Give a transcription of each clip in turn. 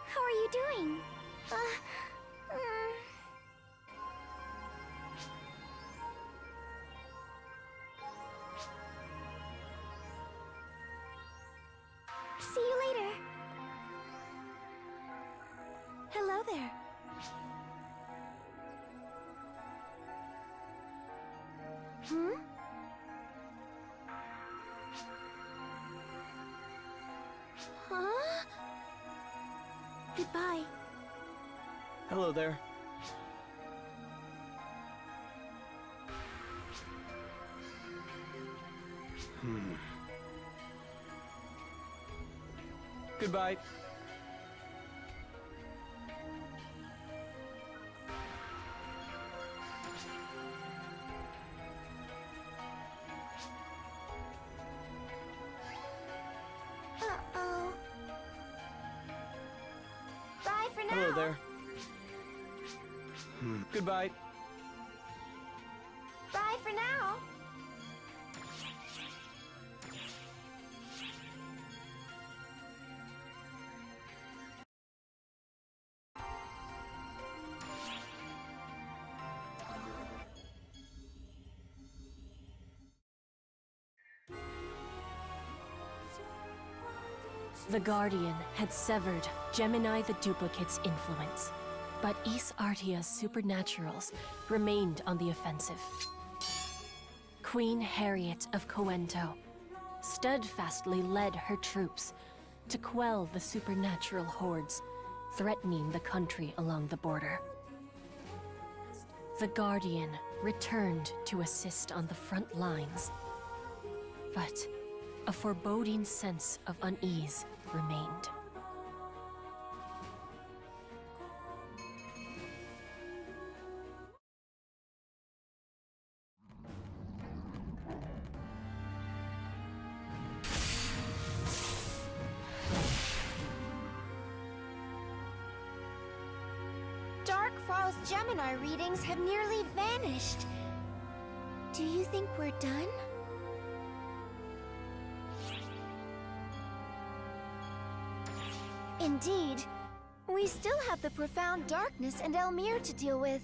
How are you doing? See you later. Hello there. Hmm? Huh? Goodbye. Hello there. Goodbye. Uh-oh. Bye for now. Hello there. Goodbye. Bye for now. The Guardian had severed Gemini the Duplicate's influence, but Ys Artia's supernaturals remained on the offensive. Queen Harriet of Coento steadfastly led her troops to quell the supernatural hordes threatening the country along the border. The Guardian returned to assist on the front lines, but a foreboding sense of unease remained. Darkfall's Gemini readings have nearly vanished. Do you think we're done? Indeed. We still have the profound darkness and Elmir to deal with.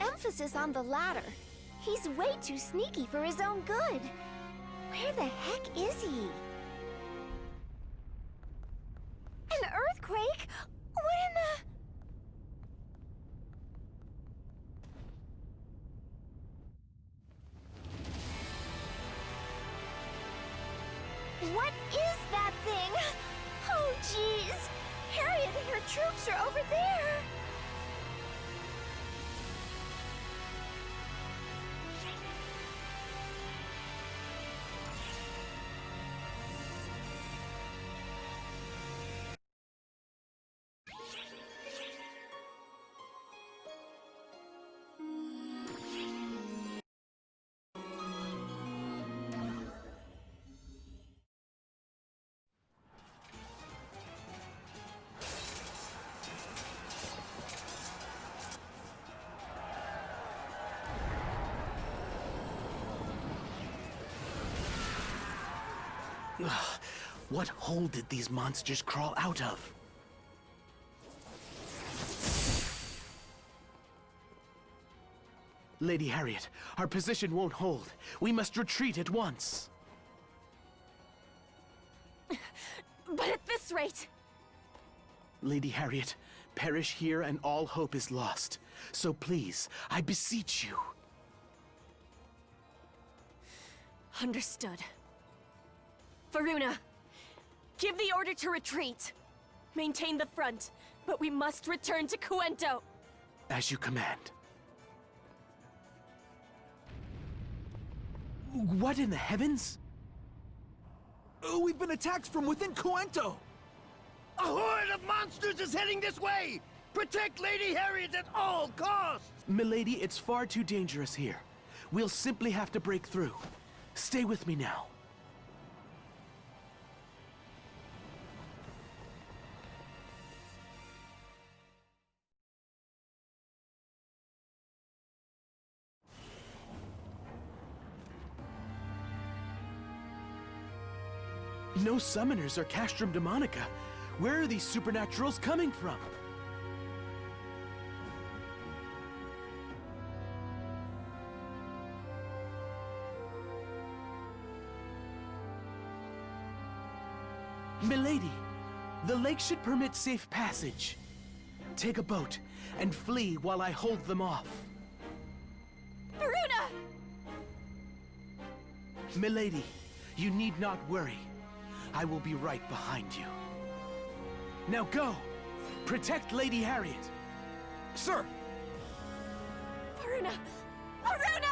Emphasis on the latter. He's way too sneaky for his own good. Where the heck is he? An earthquake? What in the... What is that thing? Oh, jeez! Harriet and her troops are over there! What hole did these monsters crawl out of? Lady Harriet, our position won't hold. We must retreat at once. But at this rate... Lady Harriet, perish here and all hope is lost. So please, I beseech you. Understood. Varuna, give the order to retreat. Maintain the front, but we must return to Coento. As you command. What in the heavens? We've been attacked from within Coento! A horde of monsters is heading this way! Protect Lady Harriet at all costs! Milady, it's far too dangerous here. We'll simply have to break through. Stay with me now. No summoners or castrum demonica. Where are these supernaturals coming from? Milady, the lake should permit safe passage. Take a boat and flee while I hold them off. Varuna! Milady, you need not worry. I will be right behind you. Now go! Protect Lady Harriet! Sir! Varuna! Varuna!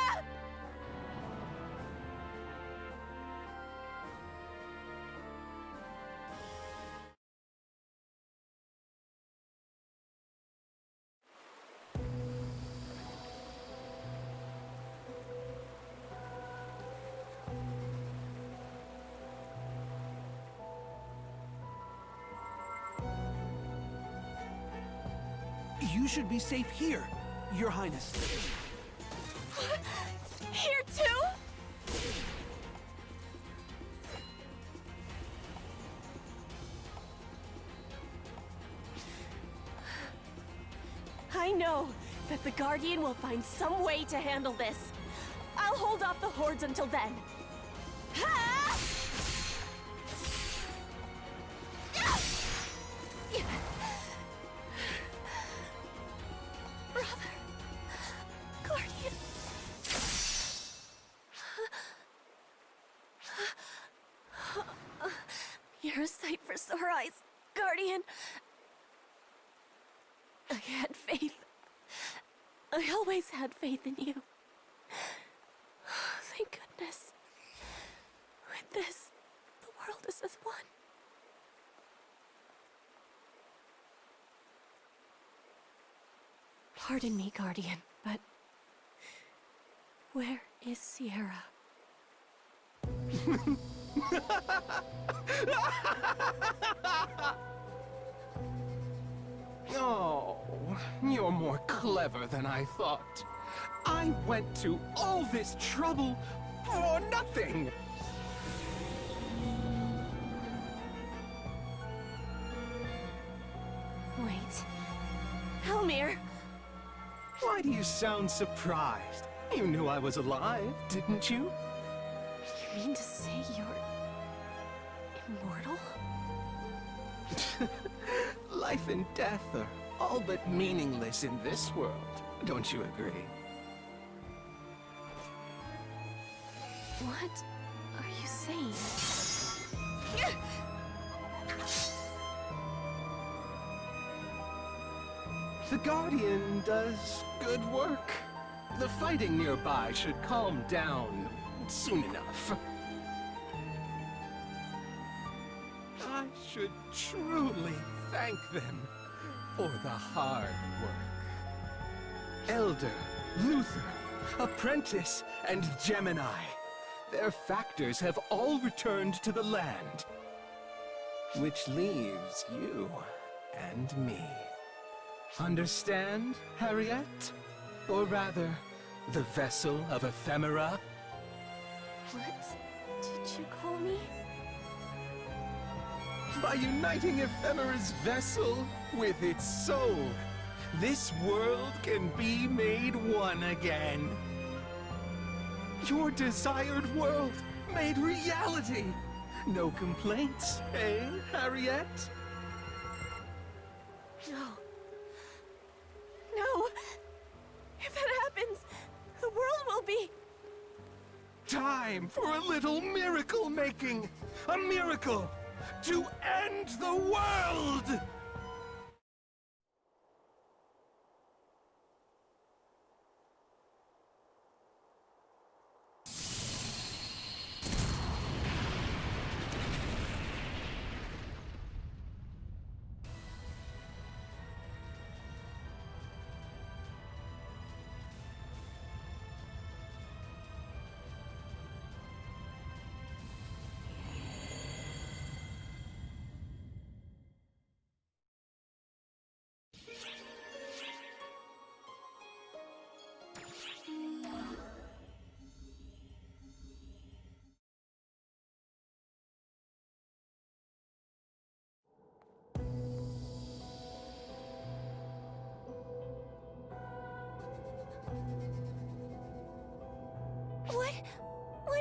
You should be safe here, Your Highness. Here too? I know that the Guardian will find some way to handle this. I'll hold off the hordes until then. Ha! Brother. Guardian. You're a sight for sore eyes, Guardian. I had faith. I always had faith in you. Thank goodness. With this, the world is as one. Pardon me, Guardian, but where is Sierra? Oh, you're more clever than I thought. I went to all this trouble for nothing. Wait. Elmir! Why do you sound surprised? You knew I was alive, didn't you? You mean to say you're immortal? Life and death are all but meaningless in this world. Don't you agree? What are you saying? The Guardian does good work. The fighting nearby should calm down soon enough. I should truly thank them for the hard work. Elder, Luther, Apprentice, and Gemini. Their factors have all returned to the land. Which leaves you and me. Understand, Harriet? Or rather, the vessel of ephemera? What did you call me? By uniting ephemera's vessel with its soul, this world can be made one again. Your desired world made reality. No complaints, eh, Harriet? No. No! If that happens, the world will be... Time for a little miracle making! A miracle to end the world!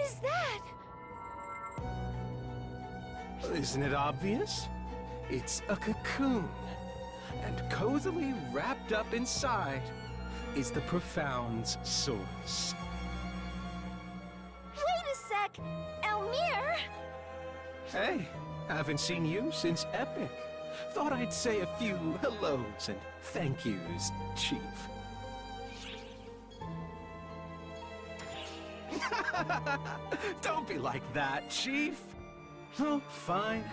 is that? Isn't it obvious? It's a cocoon. And cozily wrapped up inside is the Profound's source. Wait a sec! Elmir! Hey, haven't seen you since Epic. Thought I'd say a few hellos and thank yous, Chief. Don't be like that, Chief. Oh, fine.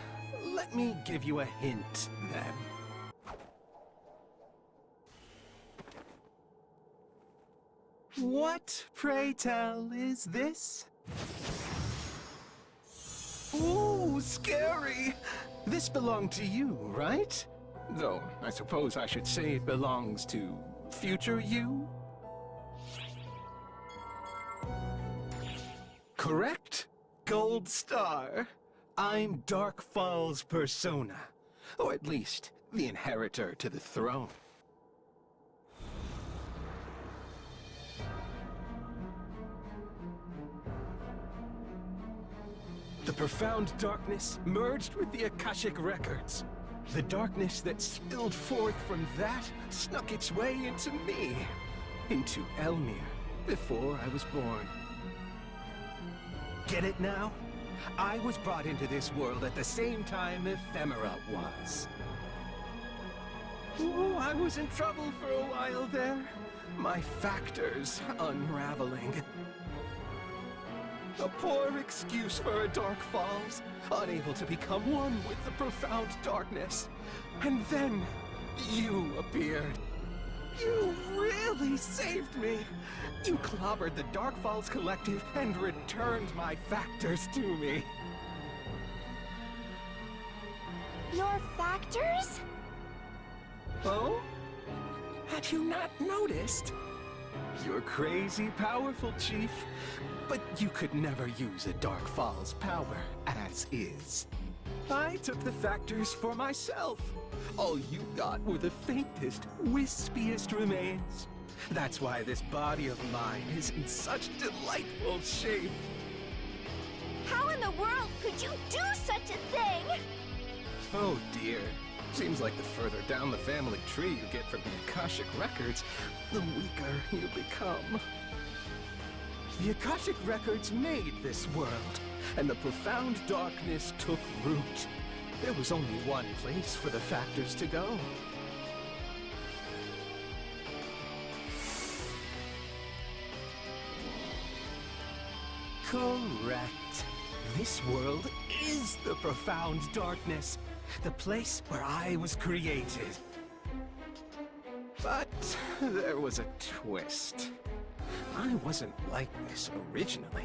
Let me give you a hint, then. What, pray tell, is this? Ooh, scary! This belonged to you, right? Though, I suppose I should say it belongs to future you? Correct? Gold star. I'm Darkfall's persona. Or at least, the inheritor to the throne. The profound darkness merged with the Akashic records. The darkness that spilled forth from that snuck its way into me. Into Elmir, before I was born. Get it now? I was brought into this world at the same time Ephemera was. Oh, I was in trouble for a while there. My factors unraveling. A poor excuse for a Dark Falls, unable to become one with the profound darkness. And then, you appeared. You really saved me. You clobbered the Dark Falls Collective and returned my factors to me. Your factors? Oh? Had you not noticed? You're crazy powerful, Chief. But you could never use a Dark Falls power as is. I took the factors for myself. All you got were the faintest, wispiest remains. That's why this body of mine is in such delightful shape. How in the world could you do such a thing? Oh dear. Seems like the further down the family tree you get from the Akashic records, the weaker you become. The Akashic records made this world, and the profound darkness took root. There was only one place for the factors to go. Correct. This world is the profound darkness, the place where I was created. But there was a twist. I wasn't like this originally.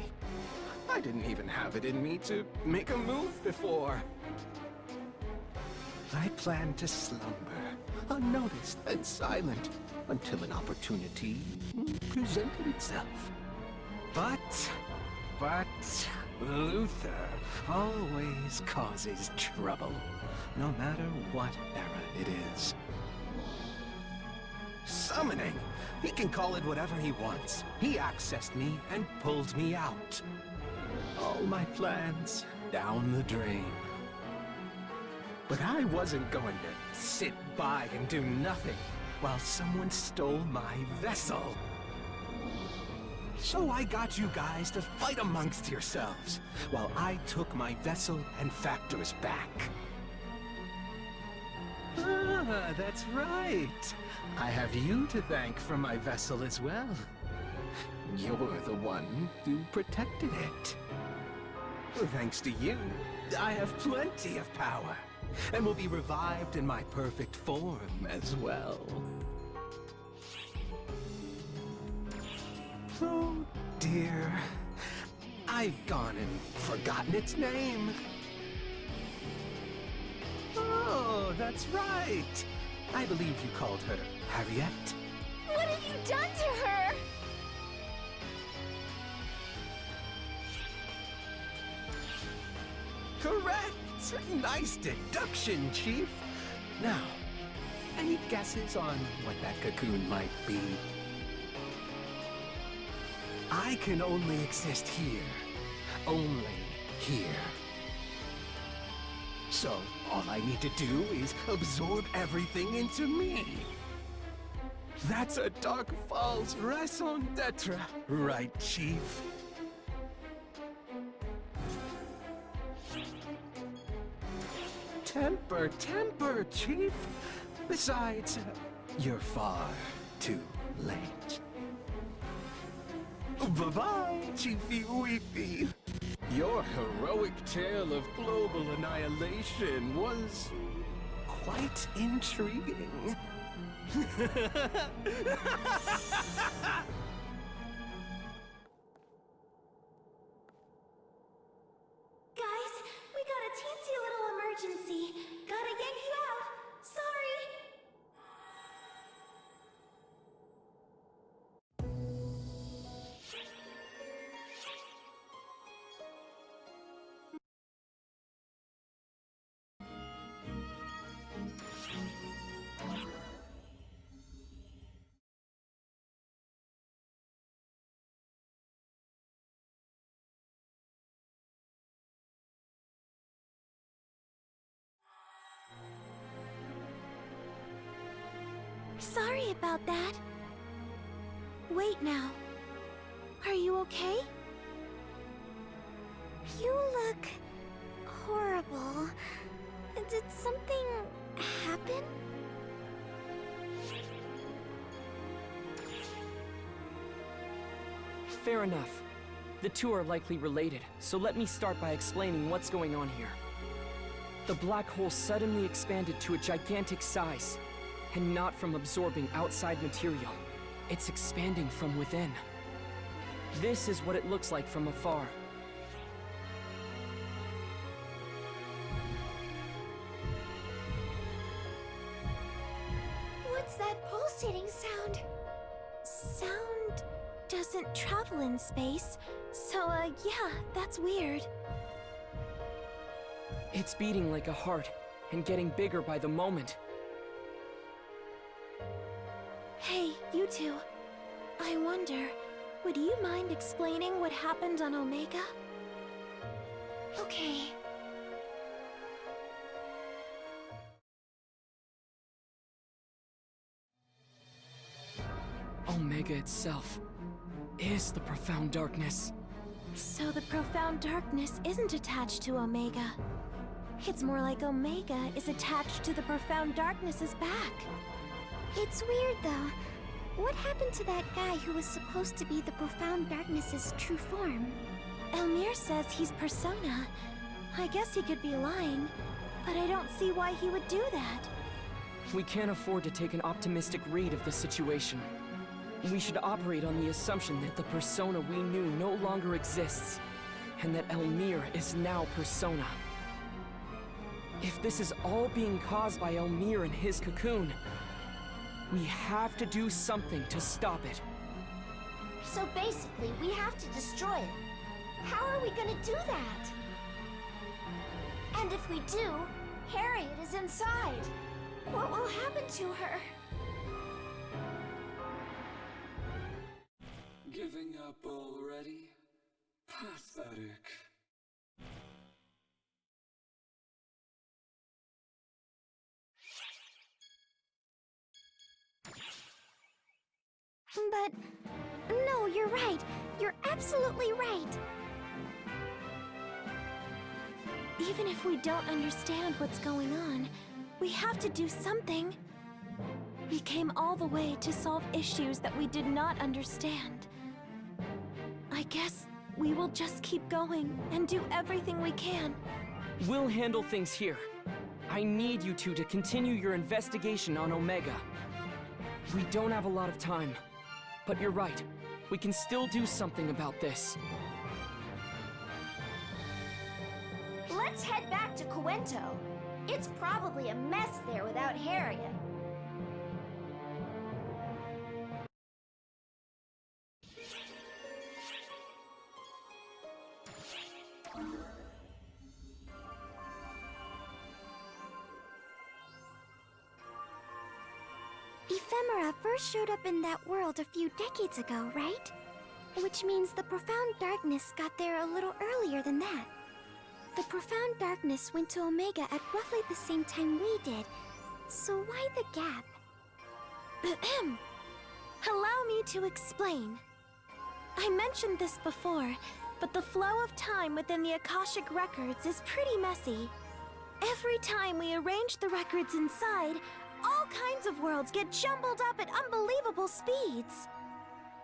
I didn't even have it in me to make a move before. I planned to slumber, unnoticed and silent, until an opportunity presented itself. But Luther always causes trouble, no matter what era it is. Summoning! He can call it whatever he wants. He accessed me and pulled me out. All my plans down the drain. But I wasn't going to sit by and do nothing while someone stole my vessel. So I got you guys to fight amongst yourselves, while I took my vessel and factors back. Ah, that's right. I have you to thank for my vessel as well. You're the one who protected it. Thanks to you, I have plenty of power, and will be revived in my perfect form as well. Oh dear, I've gone and forgotten its name. Oh, that's right. I believe you called her Harriet. What have you done to her? Correct! Nice deduction, Chief. Now, any guesses on what that cocoon might be? I can only exist here, only here. So, all I need to do is absorb everything into me. That's a Dark Falls raison d'etre, right, Chief? Temper, temper, Chief. Besides, you're far too late. Bye-bye, Chiefy Weepy. Your heroic tale of global annihilation was quite intriguing. Guys, we got a teensy little emergency. Gotta yank you out. Sorry. Sorry about that. Wait now. Are you okay? You look horrible. Did something happen? Fair enough. The two are likely related, so let me start by explaining what's going on here. The black hole suddenly expanded to a gigantic size, and not from absorbing outside material. It's expanding from within. This is what it looks like from afar. What's that pulsating sound? Sound doesn't travel in space, so yeah, that's weird. It's beating like a heart, and getting bigger by the moment. Hey, you two. I wonder, would you mind explaining what happened on Omega? Okay. Omega itself is the profound darkness. So the profound darkness isn't attached to Omega. It's more like Omega is attached to the profound darkness's back. It's weird, though. What happened to that guy who was supposed to be the profound darkness's true form? Elmir says he's Persona. I guess he could be lying, but I don't see why he would do that. We can't afford to take an optimistic read of the situation. We should operate on the assumption that the Persona we knew no longer exists, and that Elmir is now Persona. If this is all being caused by Elmir and his cocoon, we have to do something to stop it. So basically, we have to destroy it. How are we gonna do that? And if we do, Harriet is inside. What will happen to her? Giving up already? Pathetic. But... no, you're right. You're absolutely right. Even if we don't understand what's going on, we have to do something. We came all the way to solve issues that we did not understand. I guess we will just keep going and do everything we can. We'll handle things here. I need you two to continue your investigation on Omega. We don't have a lot of time. But you're right. We can still do something about this. Let's head back to Cuento. It's probably a mess there without Harriet. Ephemera first showed up in that world a few decades ago, right? Which means the Profound Darkness got there a little earlier than that. The Profound Darkness went to Omega at roughly the same time we did, so why the gap? Ahem. Allow me to explain. I mentioned this before, but the flow of time within the Akashic Records is pretty messy. Every time we arrange the records inside, all kinds of worlds get jumbled up at unbelievable speeds.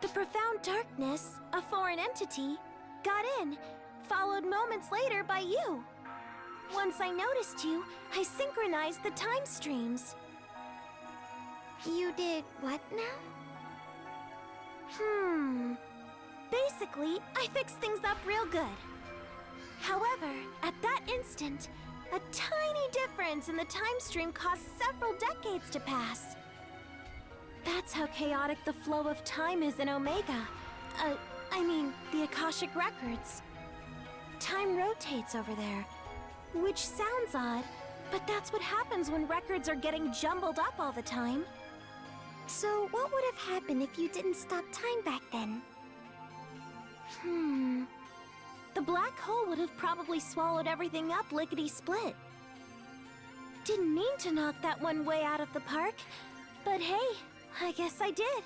The Profound Darkness, a foreign entity, got in, followed moments later by you. Once I noticed you, I synchronized the time streams. You did what now? Basically, I fixed things up real good. However, at that instant, a tiny difference in the time stream caused several decades to pass. That's how chaotic the flow of time is in Omega. I mean, the Akashic Records. Time rotates over there, which sounds odd, but that's what happens when records are getting jumbled up all the time. So what would have happened if you didn't stop time back then? The black hole would have probably swallowed everything up lickety-split. Didn't mean to knock that one way out of the park, but hey, I guess I did.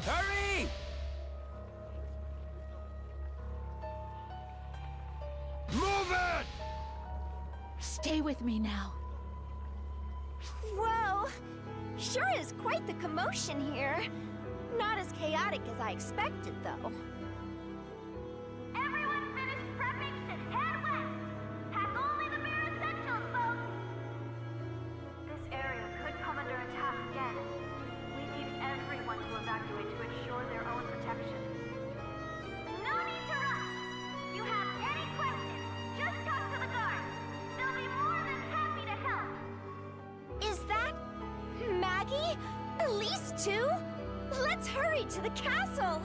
Hurry! Move it! Stay with me now. Whoa! Sure is quite the commotion here. Not as chaotic as I expected, though. Everyone finished prepping should head west. Pack only the bare essentials, folks. This area could come under attack again. We need everyone to evacuate to ensure their own protection. No need to rush. You have any questions, just talk to the guards. They'll be more than happy to help. Is that Maggie? Elise too? Let's hurry to the castle!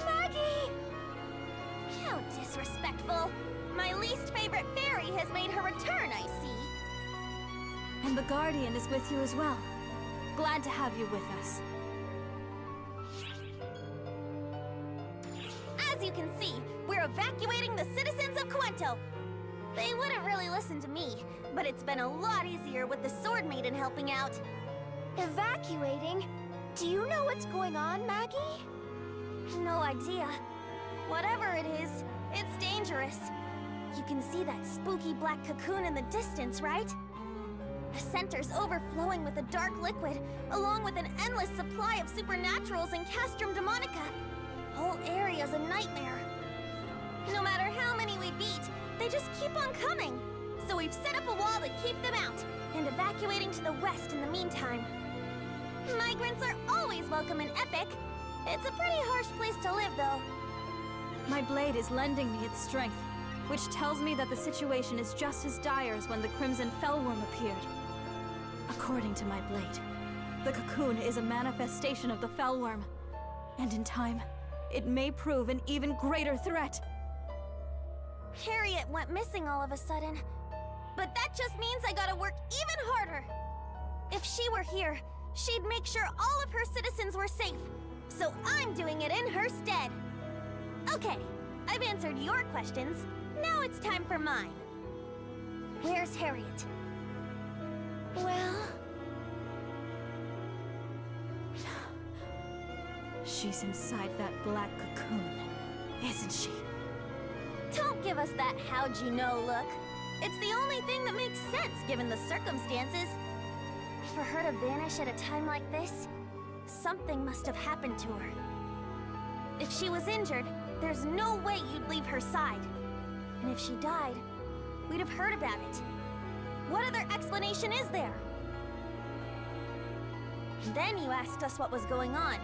Maggie! How disrespectful. My least favorite fairy has made her return, I see. And the Guardian is with you as well. Glad to have you with us. As you can see, we're evacuating the citizens of Cuento. They wouldn't really listen to me, but it's been a lot easier with the Sword Maiden helping out. Evacuating? Do you know what's going on, Maggie? No idea. Whatever it is, it's dangerous. You can see that spooky black cocoon in the distance, right? The center's overflowing with a dark liquid, along with an endless supply of supernaturals and Castrum Demonica. Whole area's a nightmare. No matter how many we beat, they just keep on coming. So we've set up a wall to keep them out, and evacuating to the west in the meantime. Migrants are always welcome in Epic. It's a pretty harsh place to live, though. My blade is lending me its strength, which tells me that the situation is just as dire as when the Crimson Fellworm appeared. According to my blade, the cocoon is a manifestation of the Fellworm, and in time, it may prove an even greater threat. Harriet went missing all of a sudden, but that just means I gotta work even harder. If she were here, she'd make sure all of her citizens were safe, so I'm doing it in her stead. Okay, I've answered your questions. Now it's time for mine. Where's Harriet? Well... She's inside that black cocoon, isn't she? Don't give us that how'd you know look. It's the only thing that makes sense given the circumstances. For her to vanish at a time like this, something must have happened to her. If she was injured, There's no way you'd leave her side. And if she died, we'd have heard about it. What other explanation is there? Then you asked us what was going on,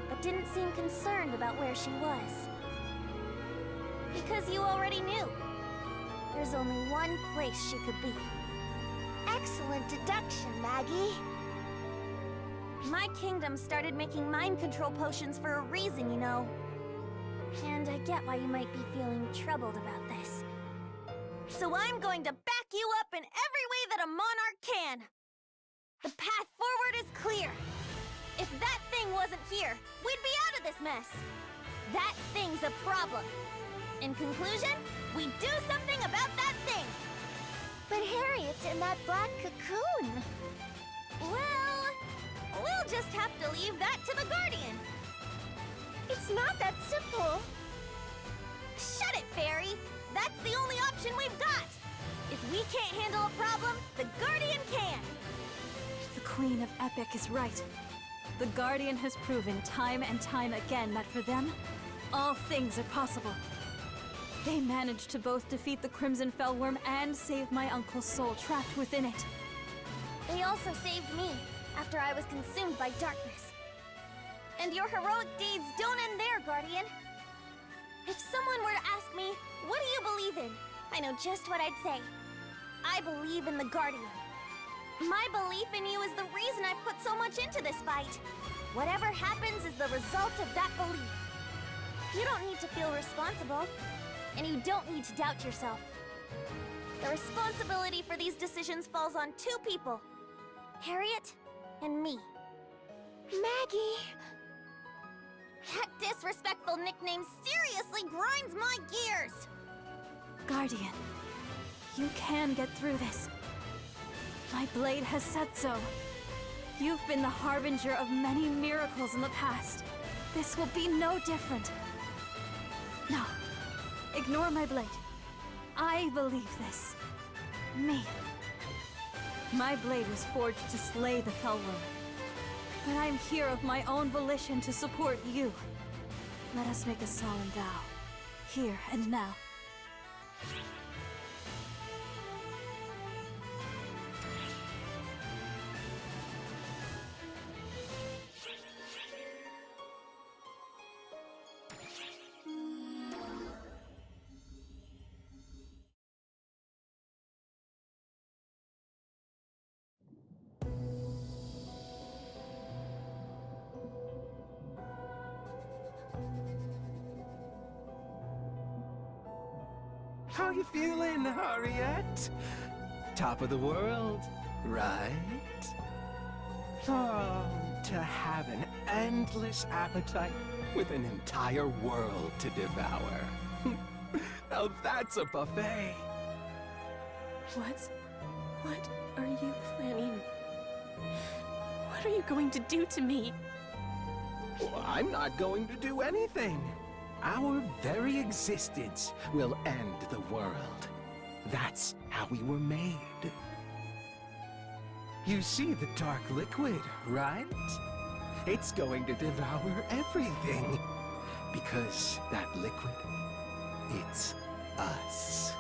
but didn't seem concerned about where she was. Because you already knew. There's only one place she could be. Excellent deduction, Maggie. My kingdom started making mind control potions for a reason, you know. And I get why you might be feeling troubled about this. So I'm going to back you up in every way that a monarch can. The path forward is clear. If that thing wasn't here, we'd be out of this mess. That thing's a problem. In conclusion, we do something about that thing. But Harriet's in that black cocoon. Well, we'll just have to leave that to the Guardian. It's not that simple. Shut it, Fairy. That's the only option we've got. If we can't handle a problem, the Guardian can. The Queen of Epic is right. The Guardian has proven time and time again that for them, all things are possible. They managed to both defeat the Crimson Fellworm and save my uncle's soul trapped within it. They also saved me after I was consumed by darkness. And your heroic deeds don't end there, Guardian. If someone were to ask me, what do you believe in? I know just what I'd say. I believe in the Guardian. My belief in you is the reason I've put so much into this fight. Whatever happens is the result of that belief. You don't need to feel responsible, and you don't need to doubt yourself. The responsibility for these decisions falls on two people, Harriet and me. Maggie! That disrespectful nickname seriously grinds my gears! Guardian, you can get through this. My blade has said so. You've been the harbinger of many miracles in the past. This will be no different. No, ignore my blade. I believe this. Me. My blade was forged to slay the Fellworm. But I'm here of my own volition to support you. Let us make a solemn vow, here and now. How you feeling, Harriet? Top of the world, right? Oh, to have an endless appetite with an entire world to devour. Now that's a buffet. What are you planning? What are you going to do to me? Well, I'm not going to do anything. Our very existence will end the world. That's how we were made. You see the dark liquid, right? It's going to devour everything. Because that liquid, it's us.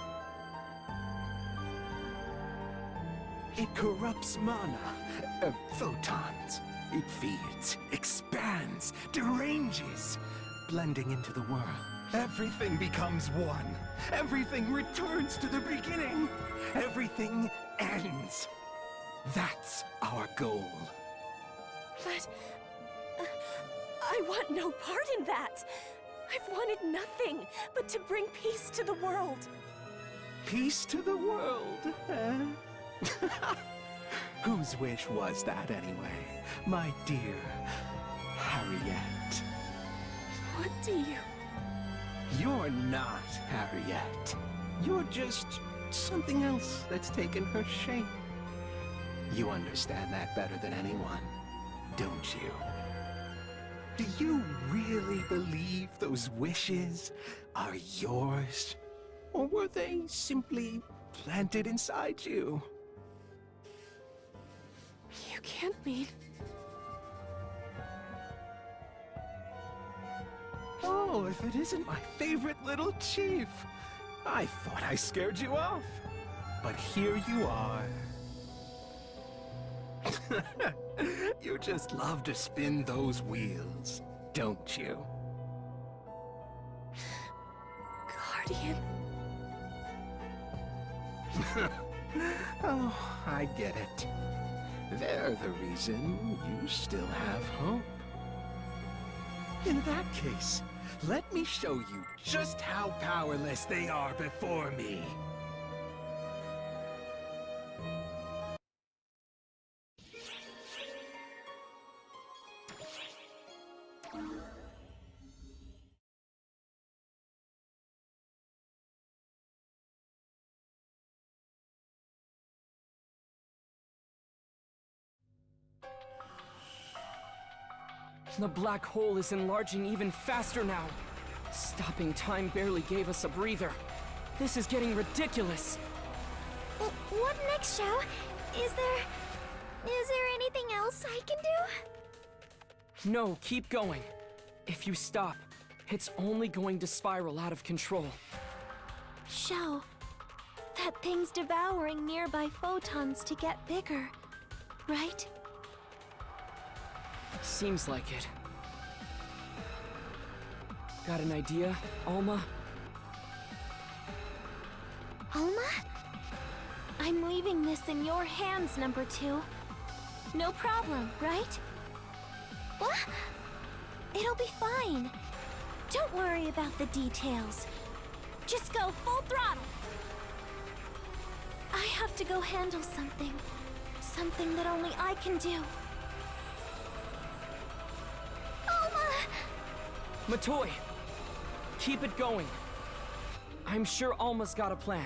It corrupts mana, photons. It feeds, expands, deranges. Blending into the world. Everything becomes one. Everything returns to the beginning. Everything ends. That's our goal. But I want no part in that. I've wanted nothing but to bring peace to the world. Peace to the world, eh? Whose wish was that anyway, my dear Harriet? What do you... You're not Harriet. You're just something else that's taken her shape. You understand that better than anyone, don't you? Do you really believe those wishes are yours? Or were they simply planted inside you? You can't mean... Oh, Oh, if it isn't my favorite little chief. I thought I scared you off. But here you are. You just love to spin those wheels, don't you? Guardian. Oh, I get it. They're the reason you still have hope. In that case, let me show you just how powerless they are before me. The black hole is enlarging even faster now. Stopping time barely gave us a breather. This is getting ridiculous. What next, Xiao? Is there anything else I can do? No, keep going. If you stop, it's only going to spiral out of control. Xiao, that thing's devouring nearby photons to get bigger, right? Seems like it. Got an idea, Alma? Alma? I'm leaving this in your hands, number 2. No problem, right? What? It'll be fine. Don't worry about the details. Just go full throttle. I have to go handle something. Something that only I can do. Matoy! Keep it going. I'm sure Alma's got a plan.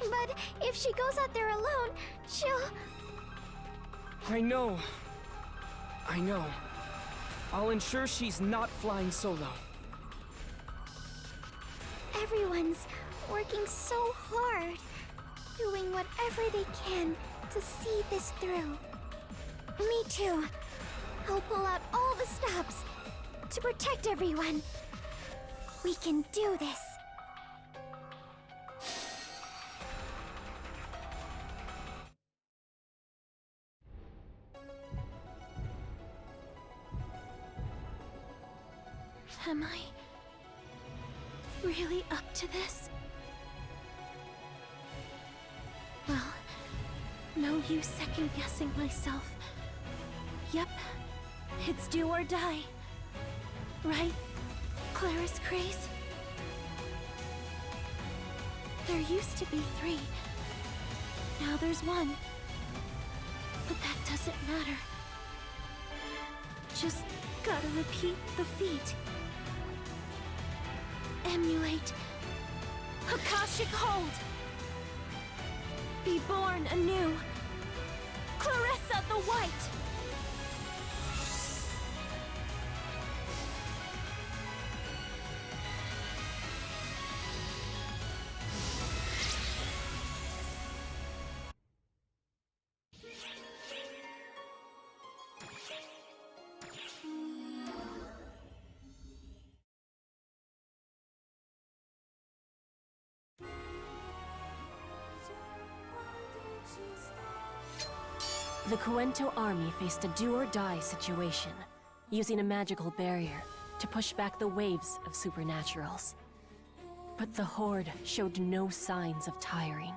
But if she goes out there alone, she'll... I know. I'll ensure she's not flying solo. Everyone's working so hard, doing whatever they can to see this through. Me too. I'll pull out all the stops to protect everyone. We can do this. Am I really up to this? Well, no use second-guessing myself. Yep, it's do or die. Right, Claris Craze? There used to be 3. Now there's 1. But that doesn't matter. Just gotta repeat the feat. Emulate. Akashic Hold. Be born anew. Clarissa the White. The Cuento army faced a do-or-die situation, using a magical barrier to push back the waves of supernaturals. But the Horde showed no signs of tiring.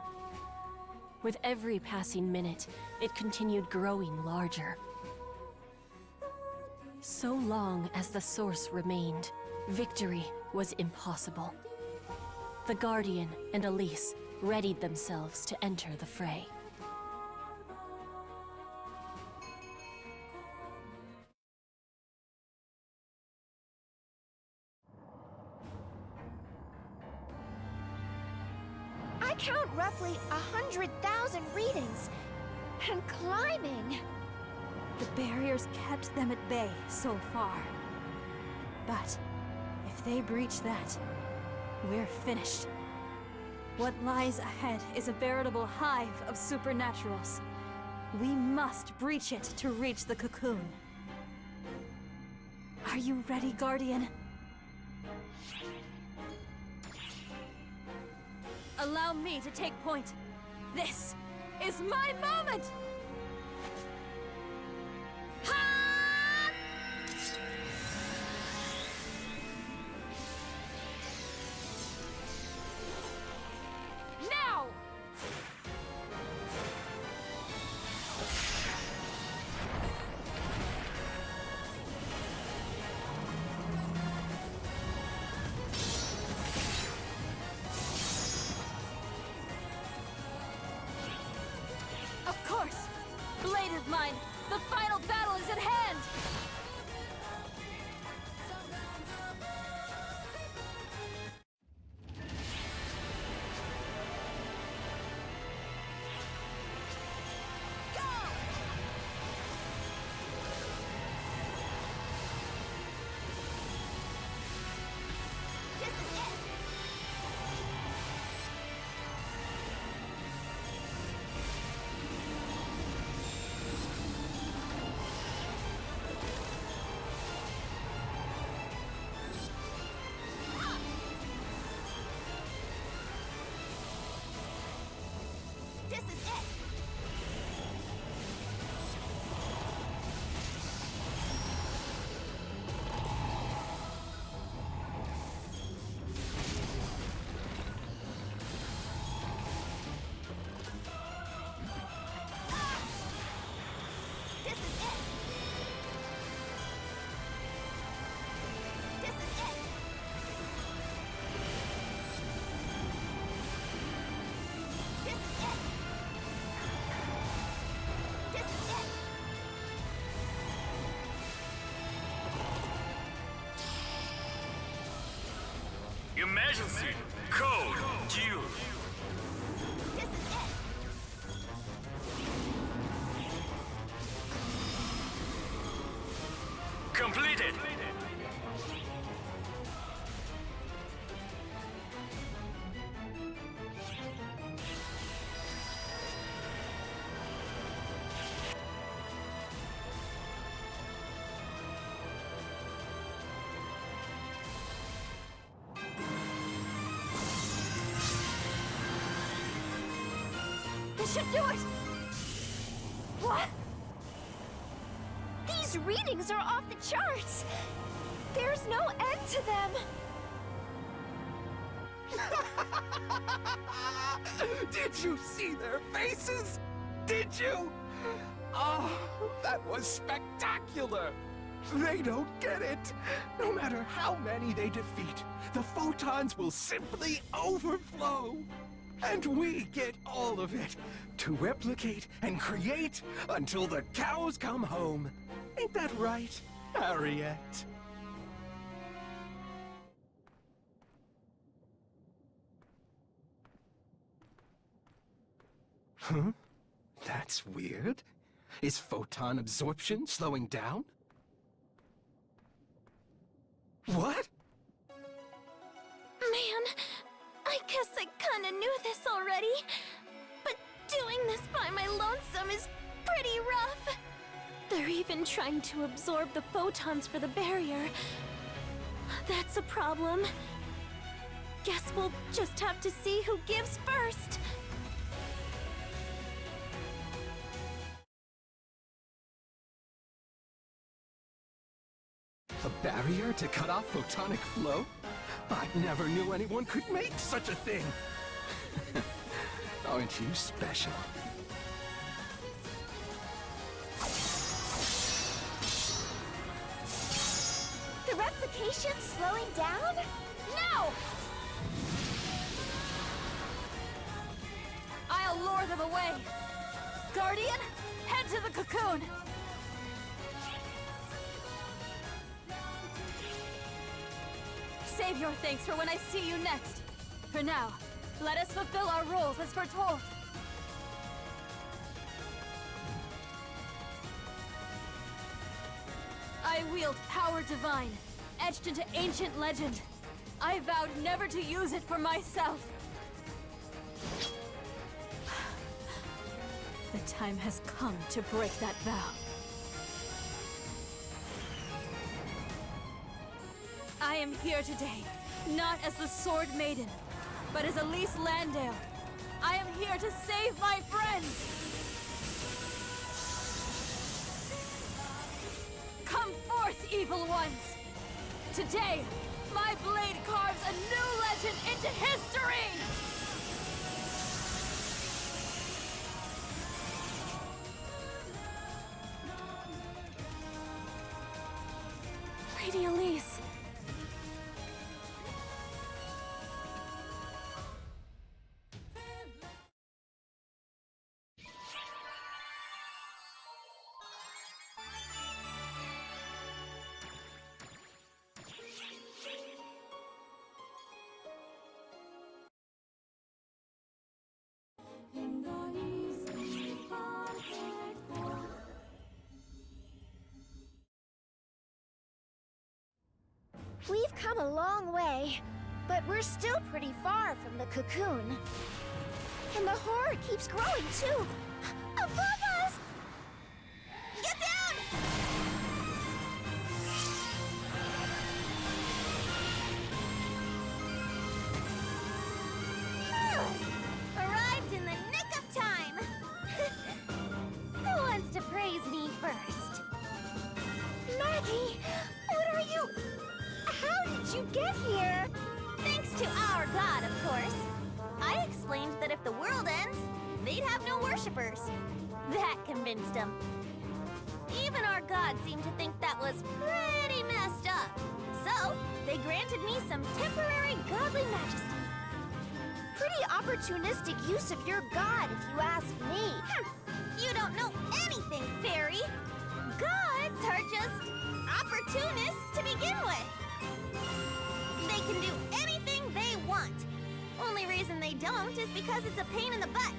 With every passing minute, it continued growing larger. So long as the Source remained, victory was impossible. The Guardian and Elise readied themselves to enter the fray. I count roughly 100,000 readings. And climbing. The barriers kept them at bay so far. But if they breach that, we're finished. What lies ahead is a veritable hive of supernaturals. We must breach it to reach the cocoon. Are you ready, Guardian? Allow me to take point. This is my moment! Ha! Now! Of course! Blade of mine! The final battle is at hand! This is it! This is it! This is it! This is it! This is it! Emergency! Code due! This is it! Completed! This should do it! What? These readings are off the charts! There's no end to them! Did you see their faces? Did you? Oh, that was spectacular! They don't get it. No matter how many they defeat, the photons will simply overflow. And we get all of it to replicate and create until the cows come home. Ain't that right, Harriet? Huh? That's weird. Is photon absorption slowing down? What? Man, I guess I kinda knew this already. But doing this by my lonesome is pretty rough. They're even trying to absorb the photons for the barrier. That's a problem. Guess we'll just have to see who gives first. A barrier to cut off photonic flow? I never knew anyone could make such a thing. Aren't you special? The replication's slowing down? No! I'll lure them away. Guardian, head to the cocoon. Save your thanks for when I see you next. For now, let us fulfill our roles as foretold. I wield power divine, etched into ancient legend. I vowed never to use it for myself. The time has come to break that vow. am here today, not as the Sword Maiden, but as Elise Landale. I am here to save my friends! Come forth, evil ones! Today, my blade carves a new legend into history! Lady Elise. We've come a long way, but we're still pretty far from the cocoon. And the horror keeps growing, too! Above us! Get down! Arrived in the nick of time! Who wants to praise me first? Maggie! What are you... How did you get here? Thanks to our god, of course. I explained that if the world ends, they'd have no worshippers. That convinced them. Even our god seemed to think that was pretty messed up. So, they granted me some temporary godly majesty. Pretty opportunistic use of your god, if you ask me. You don't know anything, fairy. Gods are just opportunists to begin with. They can do anything they want. Only reason they don't is because it's a pain in the butt.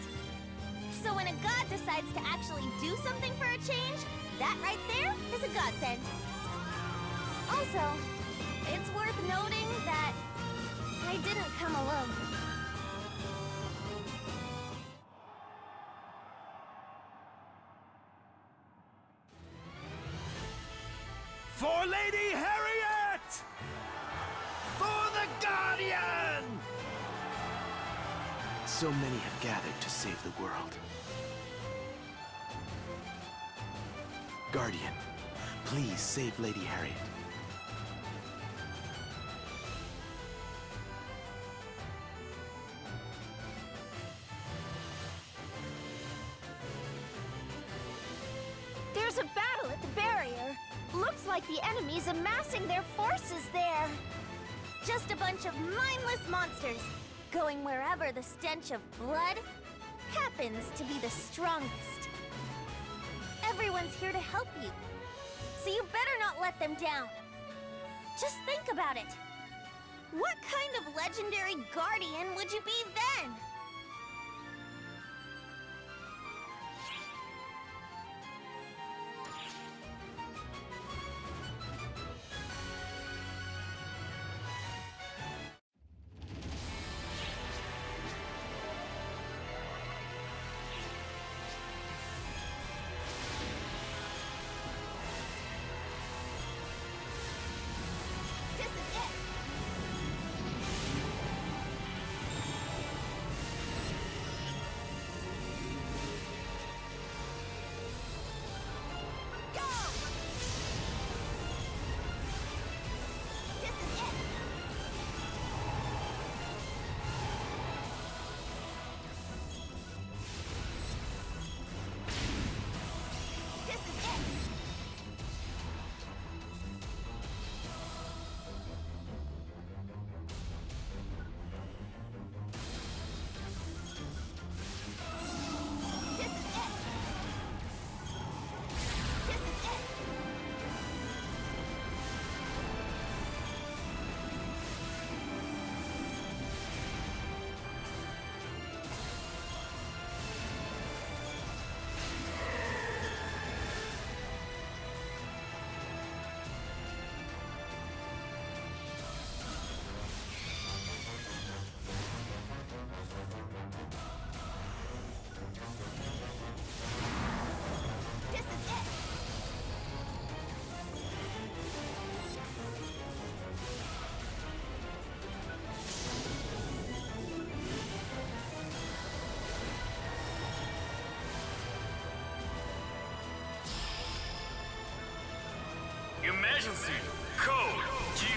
So when a god decides to actually do something for a change, that right there is a godsend. Also, it's worth noting that I didn't come alone. For Lady Harriet! For the Guardian! So many have gathered to save the world. Guardian, please save Lady Harriet. There's a battle at the barrier. Looks like the enemy's amassing their forces there. Just a bunch of mindless monsters, going wherever the stench of blood happens to be the strongest. Everyone's here to help you, so you better not let them down. Just think about it. What kind of legendary guardian would you be then? Emergency! Code Q!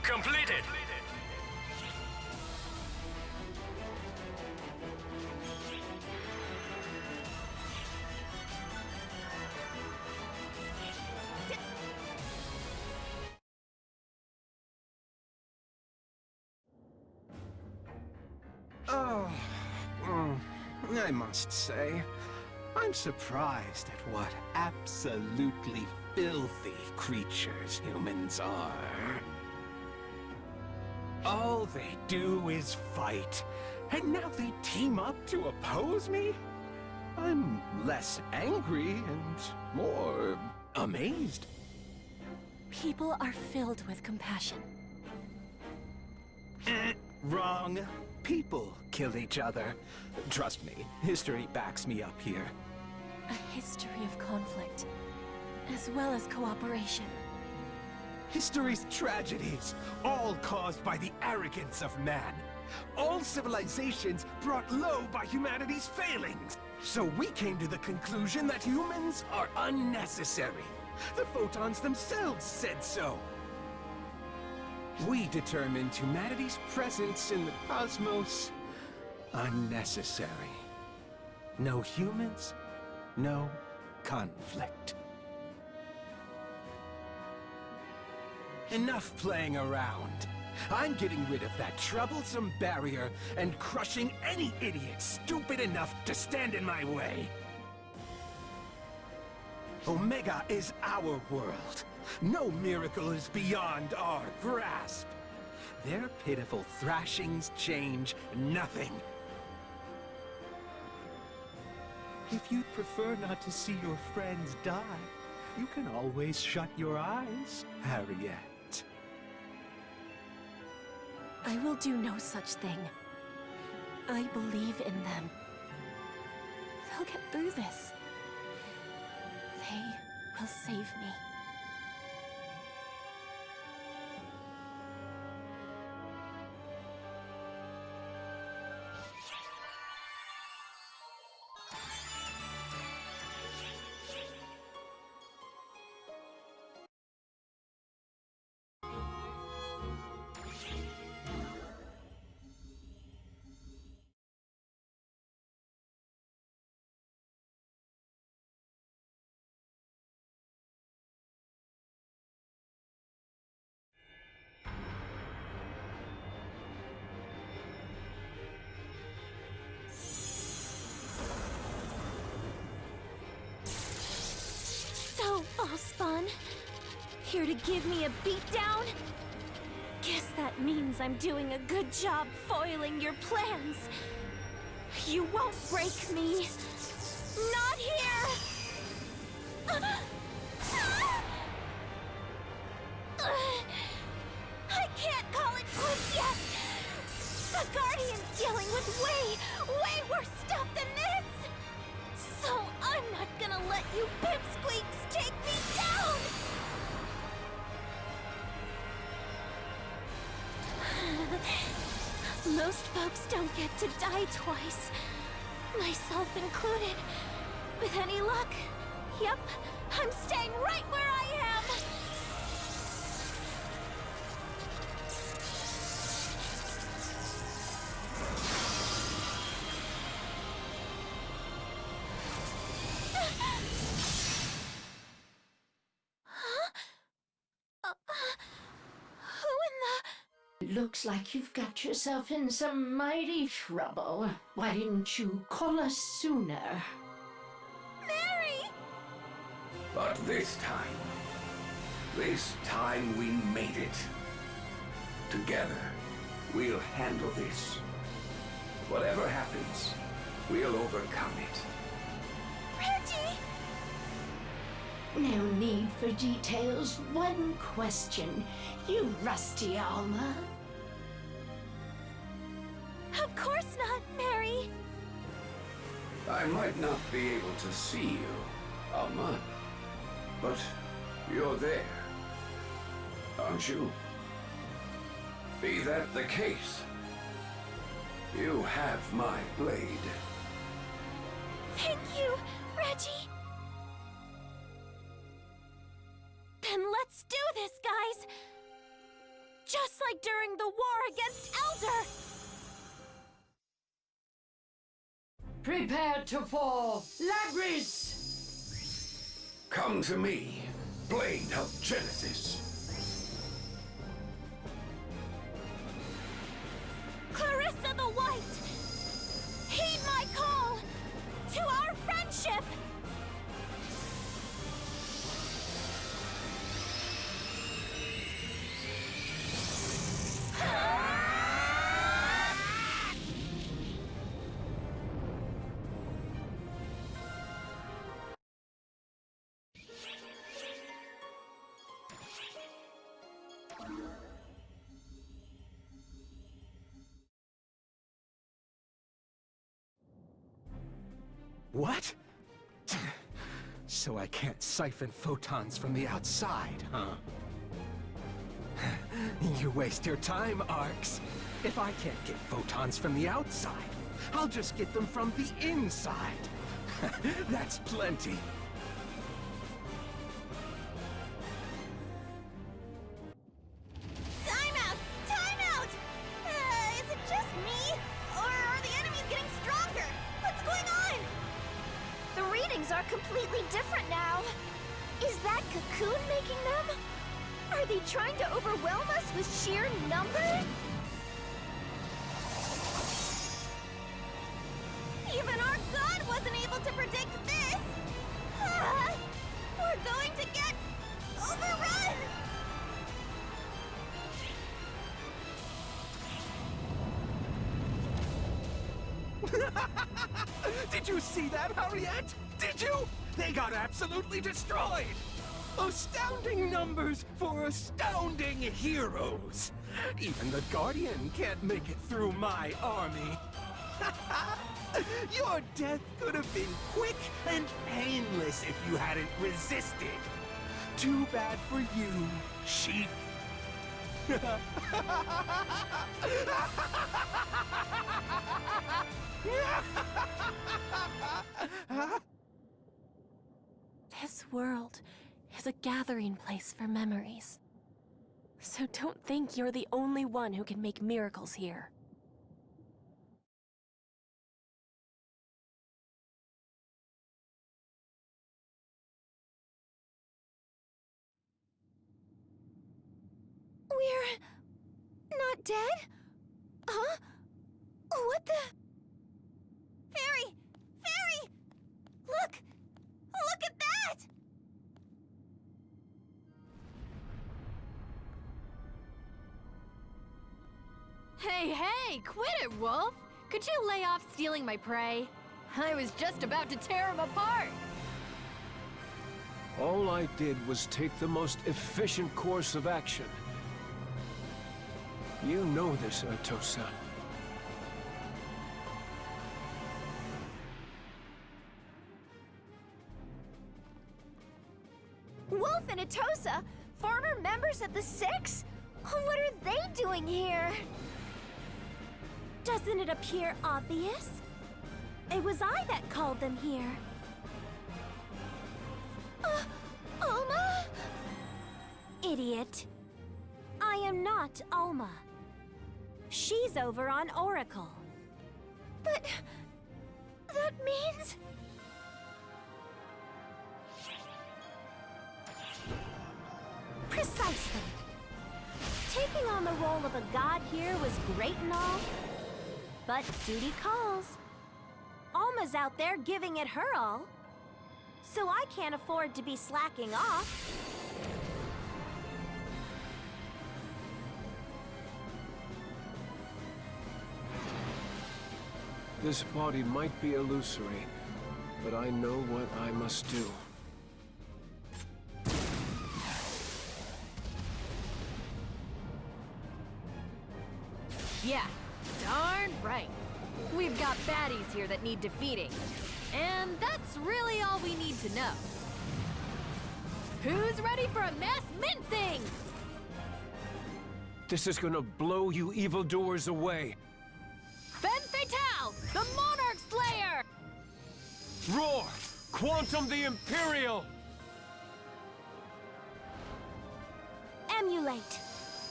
Completed! Oh, I must say, I'm surprised at what absolutely filthy creatures humans are. All they do is fight, and now they team up to oppose me? I'm less angry and more amazed. People are filled with compassion. Wrong. People kill each other. Trust me, history backs me up here. A history of conflict, as well as cooperation. History's tragedies, all caused by the arrogance of man. All civilizations brought low by humanity's failings. So we came to the conclusion that humans are unnecessary. The photons themselves said so. We determined humanity's presence in the cosmos unnecessary. No humans, no conflict. Enough playing around. I'm getting rid of that troublesome barrier and crushing any idiot stupid enough to stand in my way. Omega is our world. No miracle is beyond our grasp. Their pitiful thrashings change nothing. If you'd prefer not to see your friends die, you can always shut your eyes, Harriet. I will do no such thing. I believe in them. They'll get through this. They will save me. Spawn, here to give me a beatdown? Guess that means I'm doing a good job foiling your plans. You won't break me. Not here! I can't call it quits yet! The Guardian's dealing with way worse stuff than this! So I'm not gonna let you pipsqueaks take me down! Most folks don't get to die twice, myself included. With any luck, yep, I'm staying right where I am! Looks like you've got yourself in some mighty trouble. Why didn't you call us sooner? Mary! But this time we made it. Together, we'll handle this. Whatever happens, we'll overcome it. Reggie! No need for details. One question. You rusty Alma. Of course not, Mary. I might not be able to see you, Alma, but you're there, aren't you? Be that the case, you have my blade. Thank you, Reggie. Then let's do this, guys! Just like during the war against Elder! Prepare to fall, Lagris! Come to me, Blade of Genesis. Clarissa the White! Heed my call to our friendship! What? So I can't siphon photons from the outside, huh? You waste your time, Arcs. If I can't get photons from the outside, I'll just get them from the inside. That's plenty. Time out! Time out! Is it just me? Or are the enemies getting stronger? What's going on? The readings are completely different now. Is that Cocoon making them? Are they trying to overwhelm us with sheer number? Even our god wasn't able to predict this! We're going to get overrun! Did you see that, Harriet? Did you? They got absolutely destroyed! Astounding numbers for astounding heroes! Even the Guardian can't make it through my army! Your death could have been quick and painless if you hadn't resisted! Too bad for you, Sheep! This world is a gathering place for memories. So don't think you're the only one who can make miracles here. We're not dead? Huh? What the? Fairy! Fairy! Look! Look at that! Hey, quit it, Wolf! Could you lay off stealing my prey? I was just about to tear him apart! All I did was take the most efficient course of action. You know this, Atosa. Wolf and Atosa? Former members of the Six? What are they doing here? Doesn't it appear obvious? It was I that called them here. Alma? Idiot. I am not Alma. She's over on Oracle. But that means... Precisely. Taking on the role of a god here was great and all, but duty calls. Alma's out there giving it her all, so I can't afford to be slacking off. This body might be illusory, but I know what I must do. Yeah, darn right. We've got baddies here that need defeating. And that's really all we need to know. Who's ready for a mass mincing? This is gonna blow you evildoers away. Femme Fatale, the Monarch Slayer! Roar! Quantum the Imperial! Emulate.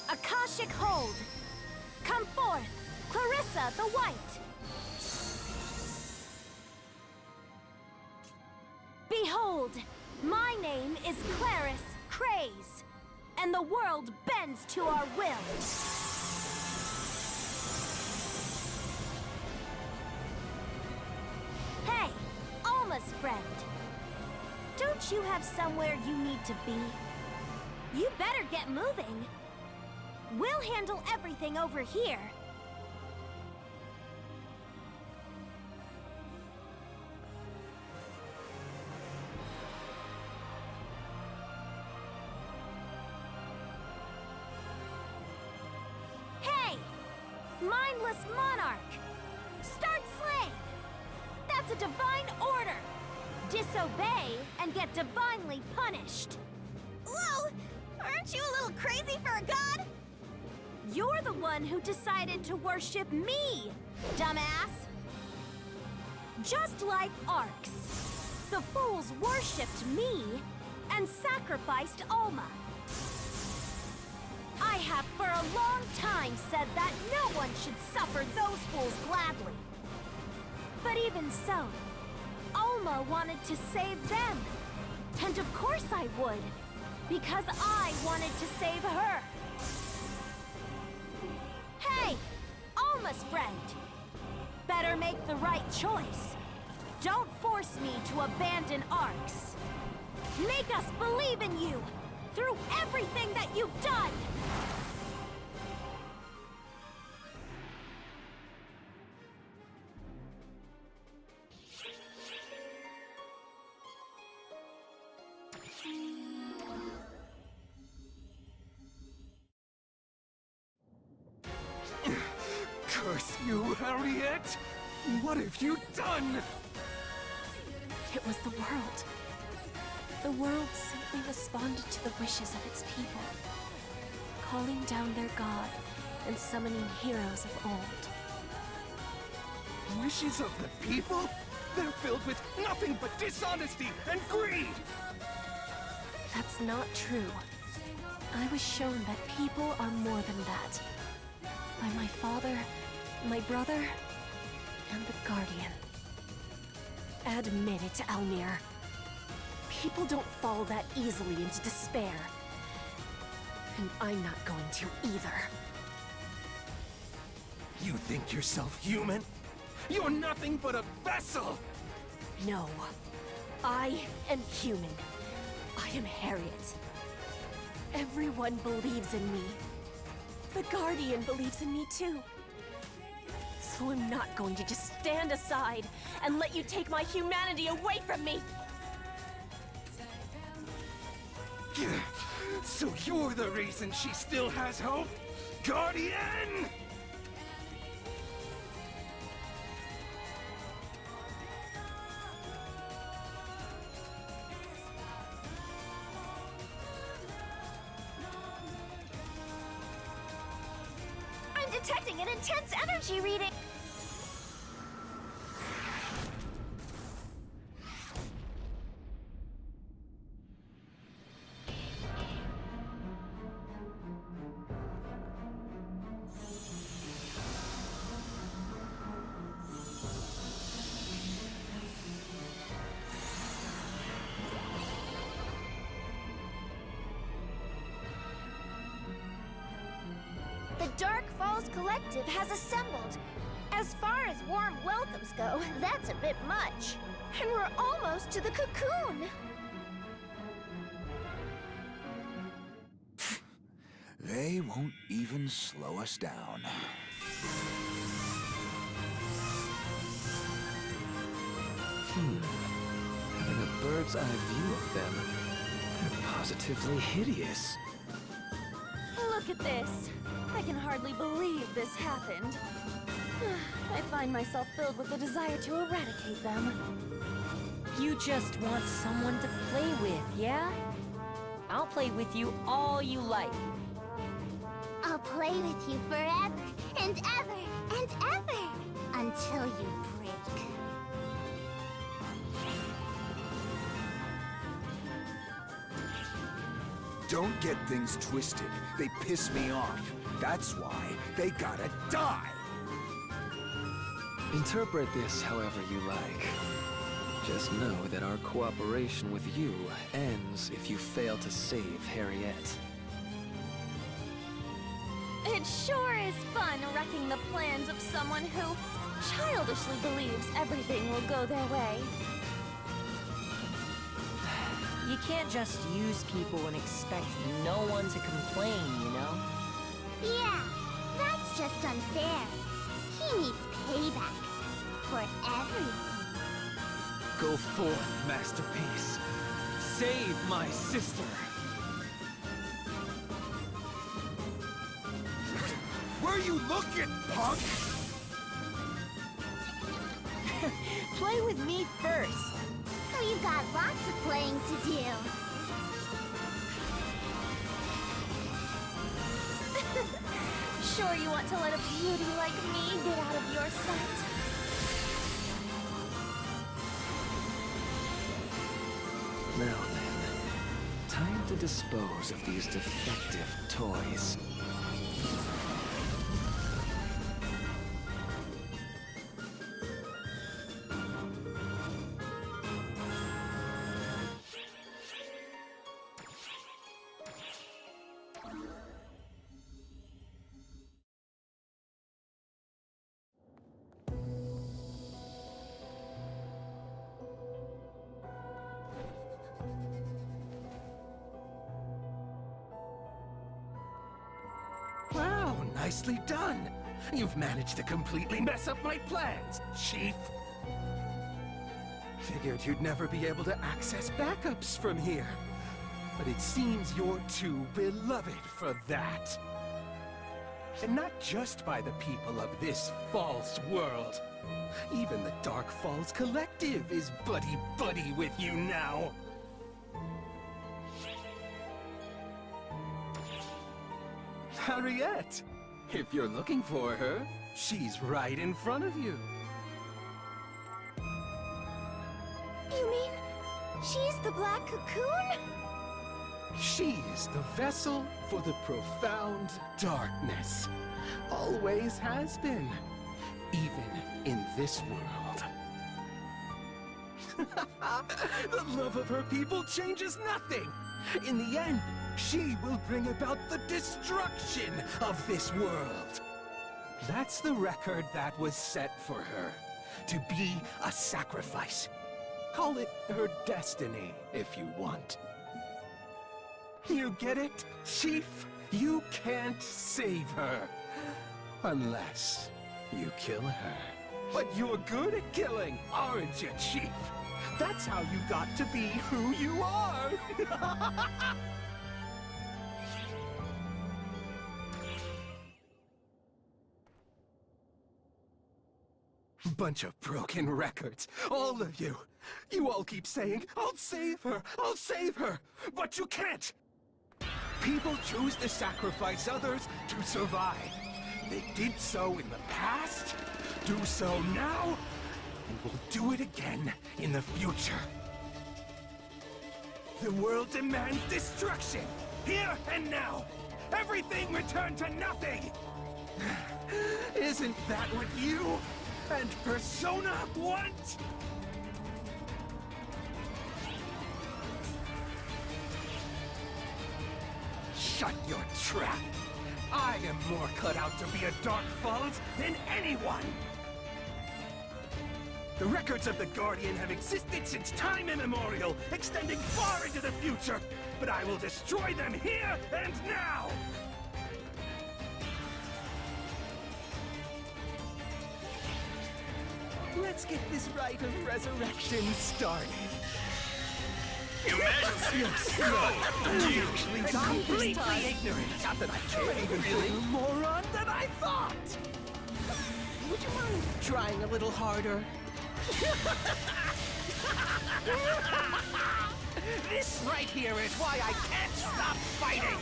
Akashic Hold. Come forth, Clarissa the White. Behold, my name is Clarice Craze, and the world bends to our will. Hey, Alma's friend. Don't you have somewhere you need to be? You better get moving. We'll handle everything over here. Hey! Mindless Monarch! Start slaying! That's a divine order! Disobey and get divinely punished. Whoa! Aren't you a little crazy for a god? You're the one who decided to worship me, dumbass! Just like Arx, the fools worshipped me and sacrificed Alma. I have for a long time said that no one should suffer those fools gladly. But even so, Alma wanted to save them. And of course I would, because I wanted to save her. Hey, Alma's friend. Better make the right choice. Don't force me to abandon Arx. Make us believe in you through everything that you've done. Curse you, Harriet! What have you done? It was the world. The world simply responded to the wishes of its people, calling down their god and summoning heroes of old. Wishes of the people? They're filled with nothing but dishonesty and greed! That's not true. I was shown that people are more than that. By my father, my brother, and the Guardian. Admit it, Almir. People don't fall that easily into despair. And I'm not going to either. You think yourself human? You're nothing but a vessel! No. I am human. I am Harriet. Everyone believes in me. The Guardian believes in me too. So I'm not going to just stand aside and let you take my humanity away from me! So you're the reason she still has hope? Guardian! I'm detecting an intense energy reading. The Dark Falls Collective has assembled. As far as warm welcomes go, that's a bit much. And we're almost to the cocoon. They won't even slow us down. Having a bird's eye view of them, they're positively hideous. Look at this. I can hardly believe this happened. I find myself filled with the desire to eradicate them. You just want someone to play with, yeah? I'll play with you all you like. I'll play with you forever and ever and ever until you break. Don't get things twisted. They piss me off. That's why they gotta die! Interpret this however you like. Just know that our cooperation with you ends if you fail to save Harriet. It sure is fun wrecking the plans of someone who childishly believes everything will go their way. You can't just use people and expect no one to complain, you know? Yeah, that's just unfair. He needs payback for everything. Go forth, Masterpiece. Save my sister. Where are you looking, punk? Play with me first. We've got lots of playing to do. Sure you want to let a beauty like me get out of your sight? Now then, time to dispose of these defective toys. Wow, nicely done. You've managed to completely mess up my plans, Chief. Figured you'd never be able to access backups from here. But it seems you're too beloved for that. And not just by the people of this false world. Even the Dark Falls Collective is buddy-buddy with you now. Harriet! If you're looking for her, she's right in front of you. You mean she's the Black Cocoon? She's the vessel for the profound darkness. Always has been. Even in this world. The love of her people changes nothing. In the end, she will bring about the destruction of this world. That's the record that was set for her. To be a sacrifice. Call it her destiny, if you want. You get it, Chief? You can't save her. Unless you kill her. But you're good at killing, aren't you, Chief? That's how you got to be who you are! Bunch of broken records, all of you. You all keep saying, I'll save her, I'll save her, but you can't! People choose to sacrifice others to survive. They did so in the past, do so now, and will do it again in the future. The world demands destruction, here and now. Everything returned to nothing! Isn't that what you and Persona want? Shut your trap! I am more cut out to be a Dark Falls than anyone! The records of the Guardian have existed since time immemorial, extending far into the future, but I will destroy them here and now! Let's get this rite of resurrection started. Imagine I'm actually completely ignorant. Not that I care, even really moron than I thought. Would you mind trying a little harder? This right here is why I can't stop fighting.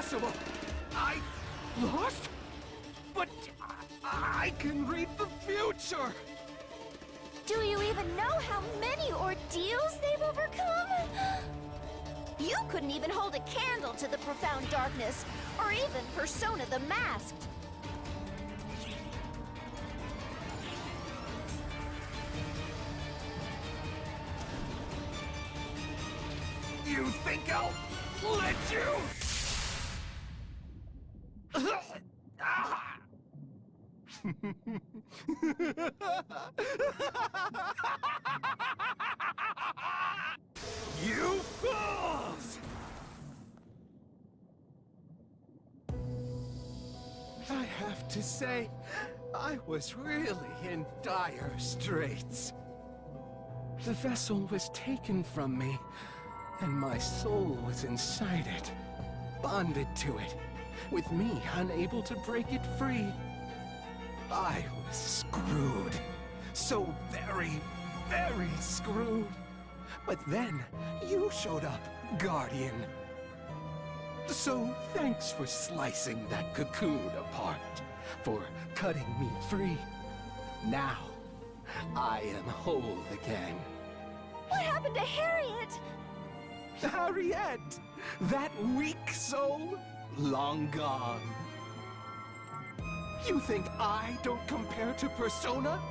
impossible! I lost? But I can read the future! Do you even know how many ordeals they've overcome? You couldn't even hold a candle to the profound darkness, or even Persona the Masked. You think I'll let you? You fools! I have to say, I was really in dire straits. The vessel was taken from me, and my soul was inside it, bonded to it, with me unable to break it free. I was screwed. So very, very screwed. But then, you showed up, Guardian. So thanks for slicing that cocoon apart, for cutting me free. Now, I am whole again. What happened to Harriet? Harriet! That weak soul? Long gone. You think I don't compare to Persona?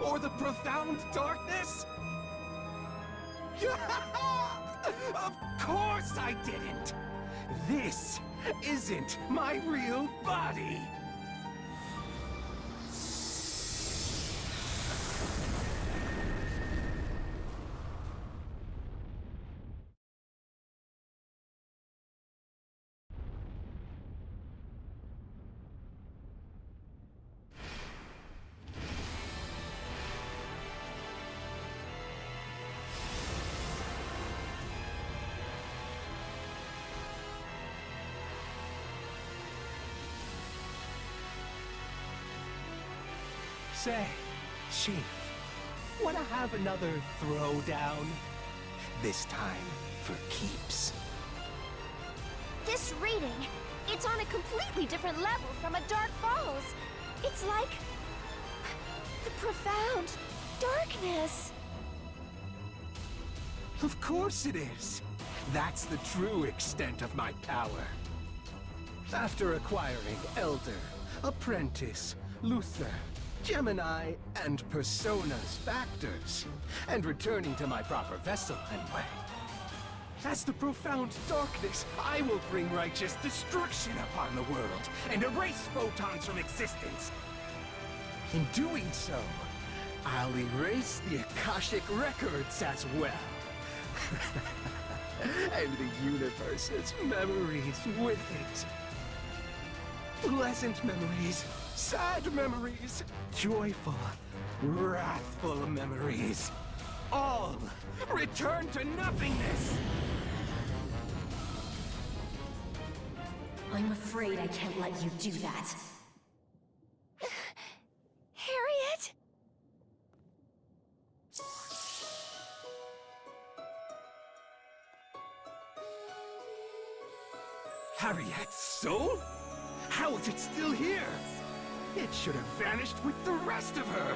Or the profound darkness? Of course I didn't! This isn't my real body! Say, Chief, wanna have another throwdown? This time for keeps. This reading, it's on a completely different level from a Dark Falls. It's like the profound darkness. Of course it is. That's the true extent of my power. After acquiring Elder, Apprentice, Luther, Gemini, and Persona's factors, and returning to my proper vessel anyway. As the profound darkness, I will bring righteous destruction upon the world, and erase photons from existence. In doing so, I'll erase the Akashic records as well. And the universe's memories with it. Pleasant memories, sad memories, joyful, wrathful memories. All return to nothingness! I'm afraid I can't let you do that. Harriet? Harriet's soul? How is it still here? It should have vanished with the rest of her.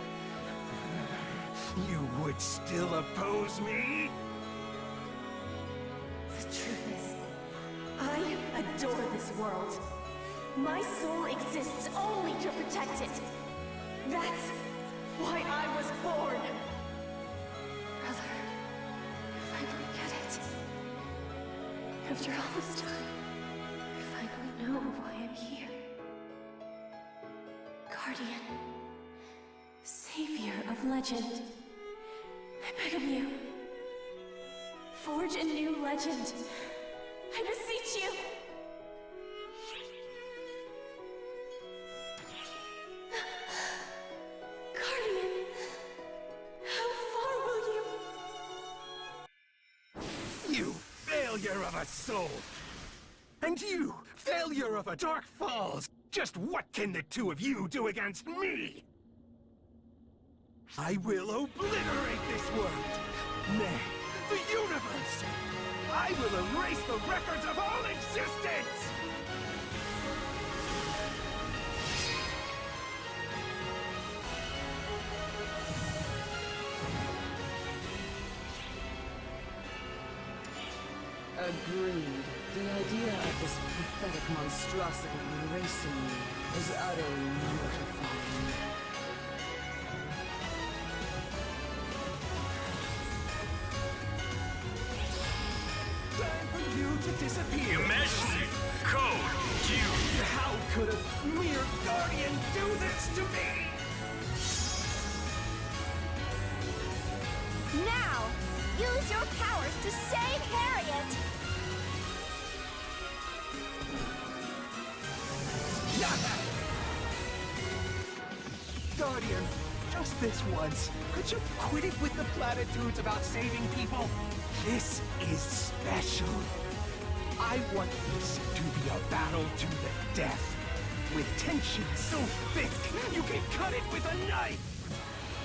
You would still oppose me? The truth is, I adore this world. My soul exists only to protect it. That's why I was born. Brother, I finally get it. After all this time, I finally know why I'm here. Guardian, savior of legend, I beg of you, forge a new legend. I beseech you. Guardian, how far will you? You failure of a soul! And you, failure of a Dark Falls! Just what can the two of you do against me? I will obliterate this world! Nay, the universe! I will erase the records of all existence! Greed. The idea of this pathetic monstrosity erasing me is utterly mortifying. Time for you to disappear! Imagine Code Q. How could a mere guardian do this to me? Now, use your powers to save Harriet! Guardian, just this once, could you quit it with the platitudes about saving people? This is special. I want this to be a battle to the death, with tension so thick you can cut it with a knife!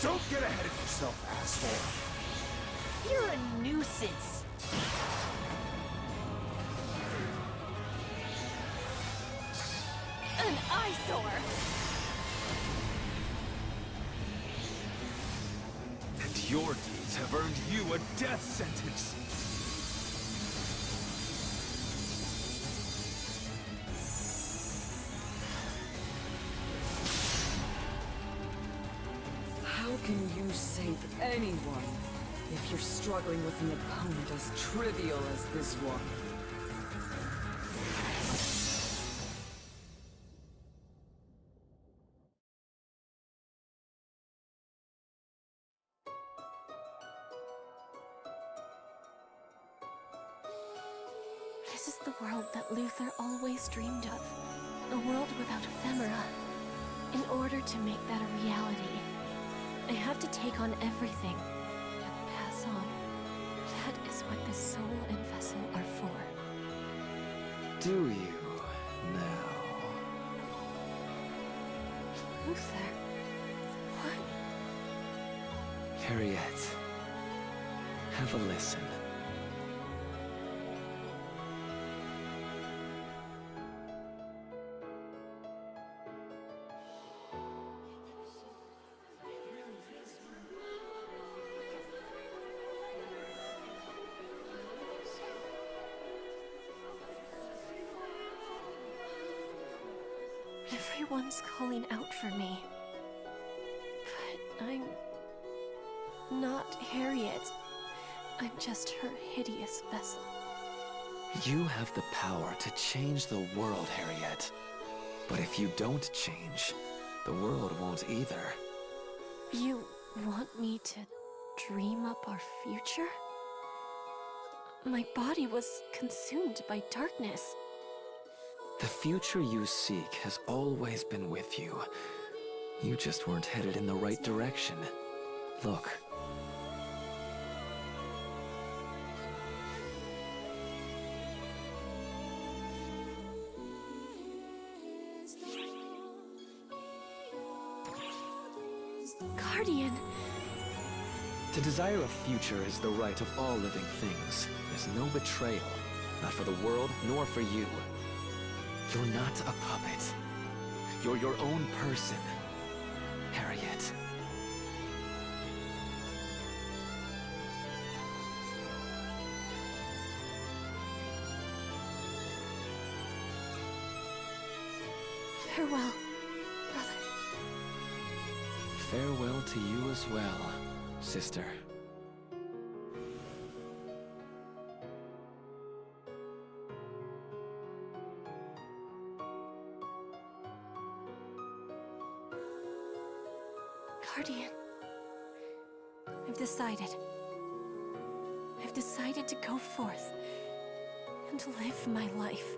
Don't get ahead of yourself, asshole. You're a nuisance. An eyesore! And your deeds have earned you a death sentence. How can you save anyone if you're struggling with an opponent as trivial as this one? This is the world that Luther always dreamed of. A world without ephemera. In order to make that a reality, I have to take on everything and pass on. That is what the soul and vessel are for. Do you now? Luther, what? Harriet, have a listen. Everyone's calling out for me. But I'm not Harriet. I'm just her hideous vessel. You have the power to change the world, Harriet. But if you don't change, the world won't either. You want me to dream up our future? My body was consumed by darkness. The future you seek has always been with you. You just weren't headed in the right direction. Look. Guardian! To desire a future is the right of all living things. There's no betrayal, not for the world nor for you. You're not a puppet. You're your own person, Harriet. Farewell, brother. Farewell to you as well, sister. Guardian, I've decided. I've decided to go forth and live my life.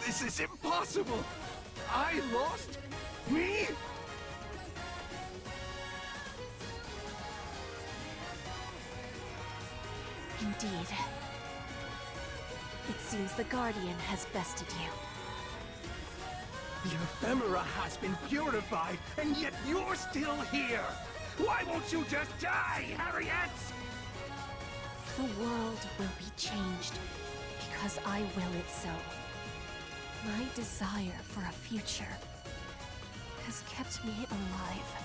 This is impossible! I lost? Me? Indeed. It seems the Guardian has bested you. The ephemera has been purified, and yet you're still here! Why won't you just die, Harriet? The world will be changed because I will it so. My desire for a future has kept me alive.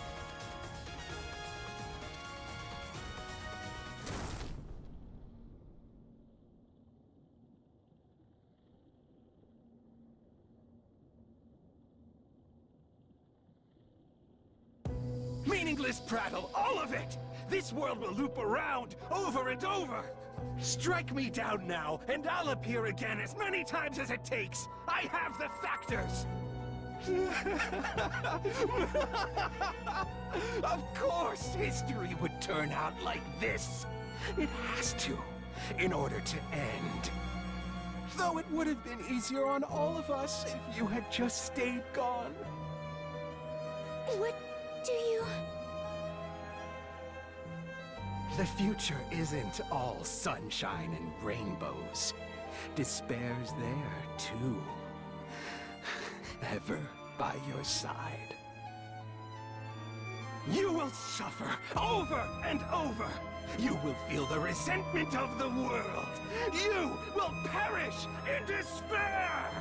Meaningless prattle, all of it! This world will loop around, over and over! Strike me down now, and I'll appear again as many times as it takes! I have the factors! Of course history would turn out like this! It has to, in order to end. Though it would have been easier on all of us if you had just stayed gone. What do you... The future isn't all sunshine and rainbows. Despair's there, too. Ever by your side. You will suffer over and over. You will feel the resentment of the world. You will perish in despair!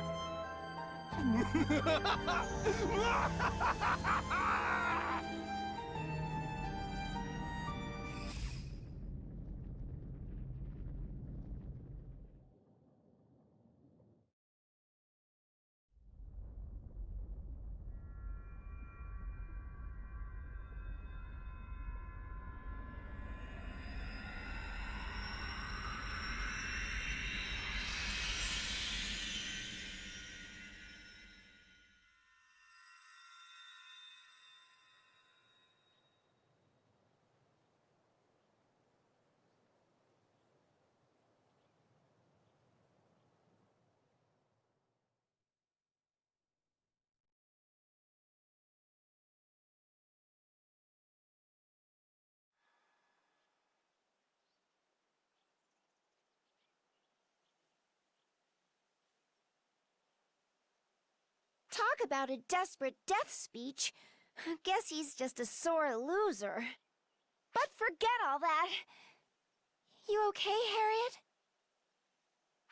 Talk about a desperate death speech. Guess he's just a sore loser. But forget all that. You okay, Harriet?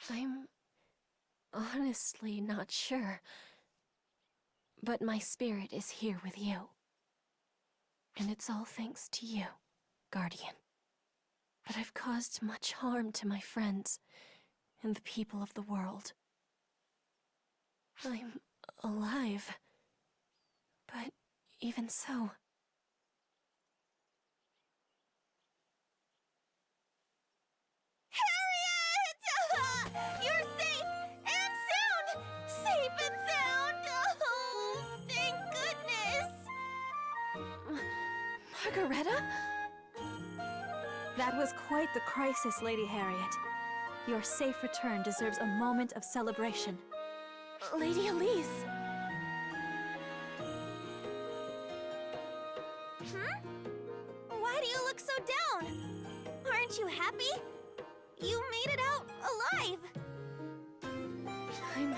I'm honestly not sure. But my spirit is here with you. And it's all thanks to you, Guardian. But I've caused much harm to my friends and the people of the world. I'm alive. But even so... Harriet! You're safe and sound! Safe and sound! Oh, thank goodness! Margareta? That was quite the crisis, Lady Harriet. Your safe return deserves a moment of celebration. Lady Elise! Why do you look so down? Aren't you happy? You made it out alive! I'm...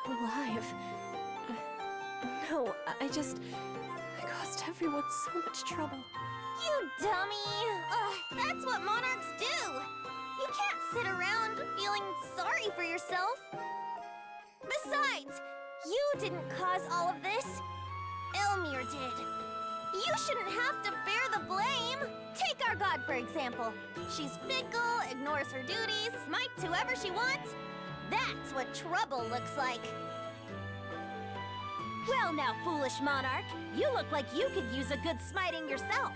alive. No, I caused everyone so much trouble. You dummy! Ugh, that's what monarchs do! You can't sit around feeling sorry for yourself. Besides, you didn't cause all of this. Elmir did. You shouldn't have to bear the blame. Take our god, for example. She's fickle, ignores her duties, smites whoever she wants. That's what trouble looks like. Well now, foolish monarch. You look like you could use a good smiting yourself.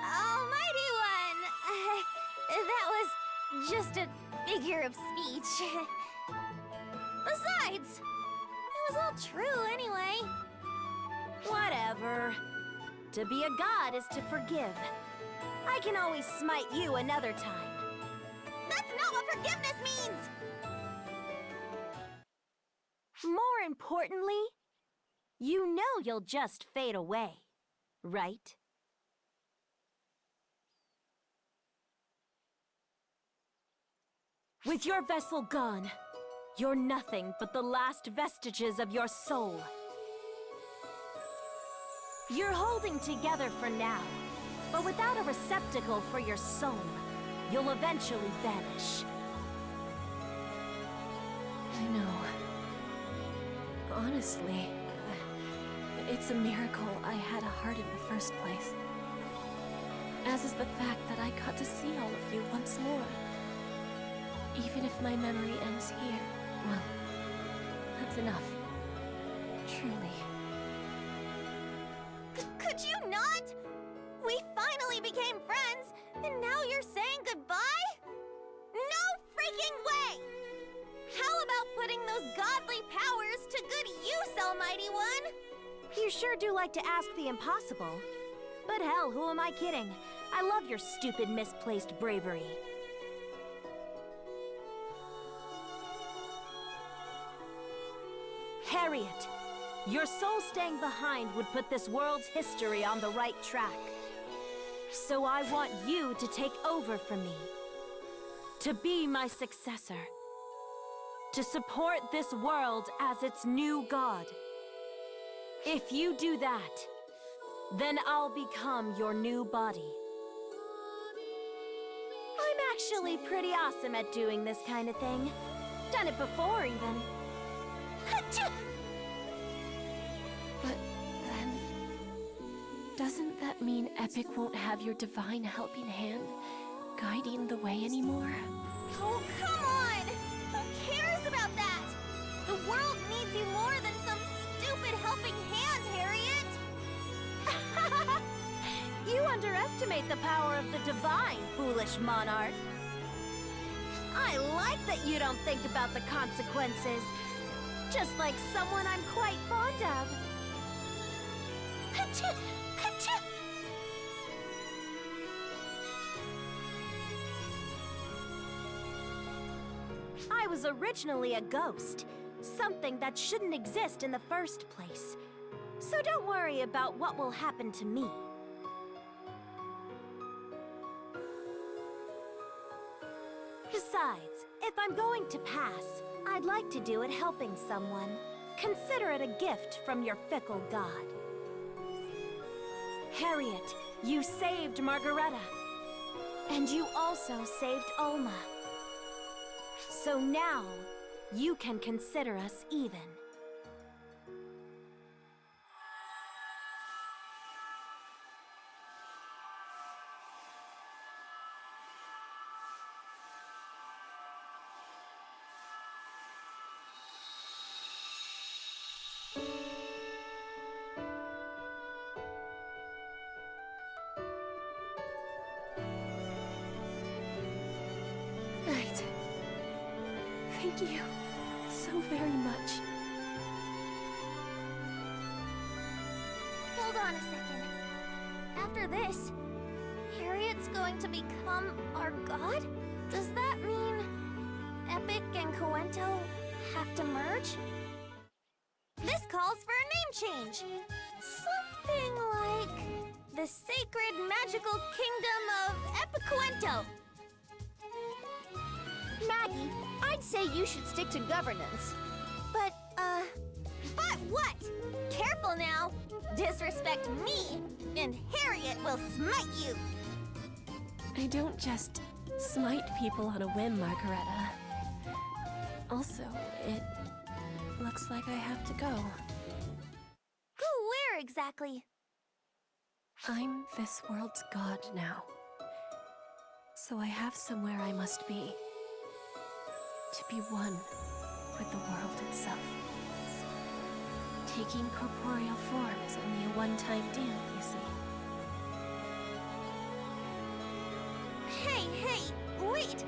Almighty one. That was just a figure of speech. Besides, it was all true anyway. Whatever. To be a god is to forgive. I can always smite you another time. That's not what forgiveness means! More importantly, you know you'll just fade away, right? With your vessel gone, you're nothing but the last vestiges of your soul. You're holding together for now, but without a receptacle for your soul, you'll eventually vanish. I know. Honestly, it's a miracle I had a heart in the first place. As is the fact that I got to see all of you once more. Even if my memory ends here, well, that's enough. Truly. Could you not? We finally became friends, and now you're saying goodbye? No freaking way! How about putting those godly powers to good use, Almighty One? You sure do like to ask the impossible. But hell, who am I kidding? I love your stupid, misplaced bravery. Harriet, your soul staying behind would put this world's history on the right track. So I want you to take over for me. To be my successor. To support this world as its new god. If you do that, then I'll become your new body. I'm actually pretty awesome at doing this kind of thing. Done it before, even. But then, doesn't that mean Epic won't have your divine helping hand guiding the way anymore? Oh, come on! Who cares about that? The world needs you more than some stupid helping hand, Harriet! You underestimate the power of the divine, foolish monarch. I like that you don't think about the consequences. Just like someone I'm quite fond of. Achoo! Achoo! I was originally a ghost. Something that shouldn't exist in the first place. So don't worry about what will happen to me. Besides, if I'm going to pass, I'd like to do it helping someone. Consider it a gift from your fickle god. Harriet, you saved Margareta. And you also saved Alma. So now, you can consider us even. Right. Thank you so very much. Hold on a second. After this, Harriet's going to become our god? Does that mean Epic and Coento have to merge? This calls for a name change. Something like the Sacred Magical Kingdom of Epicuento. Maggie, I'd say you should stick to governance. But what? Careful now. Disrespect me, and Harriet will smite you. I don't just smite people on a whim, Margareta. Also, it looks like I have to go. Go where exactly? I'm this world's god now. So I have somewhere I must be. To be one with the world itself. Taking corporeal form is only a one-time deal, you see. Hey, wait!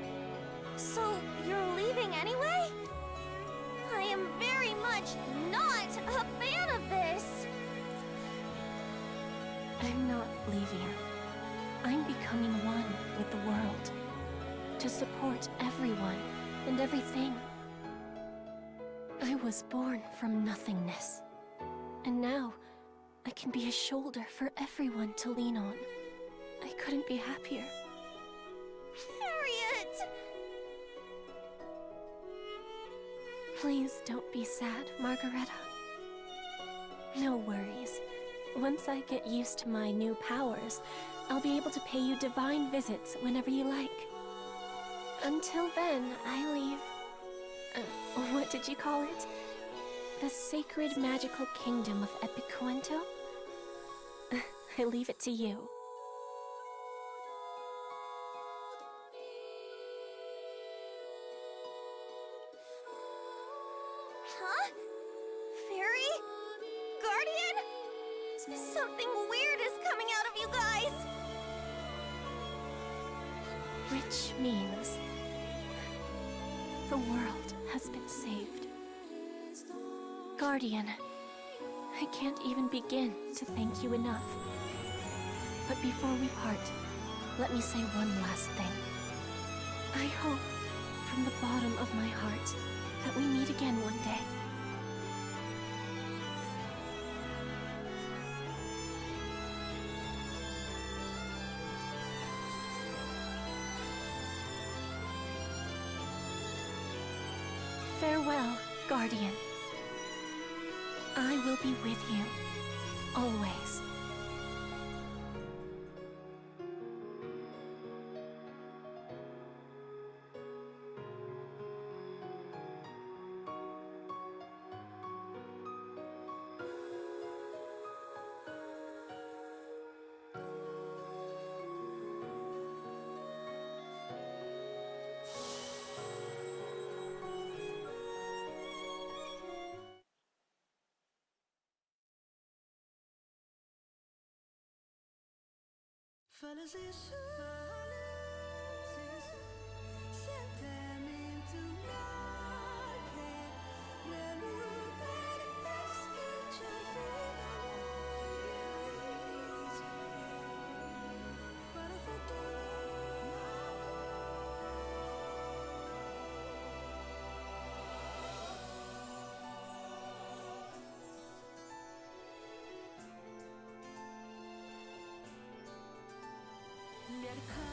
So, you're leaving anyway? I am very much not a fan of this! I'm not leaving. I'm becoming one with the world. To support everyone and everything. I was born from nothingness. And now, I can be a shoulder for everyone to lean on. I couldn't be happier. Harriet! Please don't be sad, Margareta. No worries. Once I get used to my new powers, I'll be able to pay you divine visits whenever you like. Until then, I leave... what did you call it? The sacred magical kingdom of Epicuento? I leave it to you. Huh? Fairy? Guardian? Something weird is coming out of you guys! Which means... the world has been saved. Guardian, I can't even begin to thank you enough. But before we part, let me say one last thing. I hope, from the bottom of my heart, that we meet again one day. Farewell, Guardian. I will be with you, always. Mercado.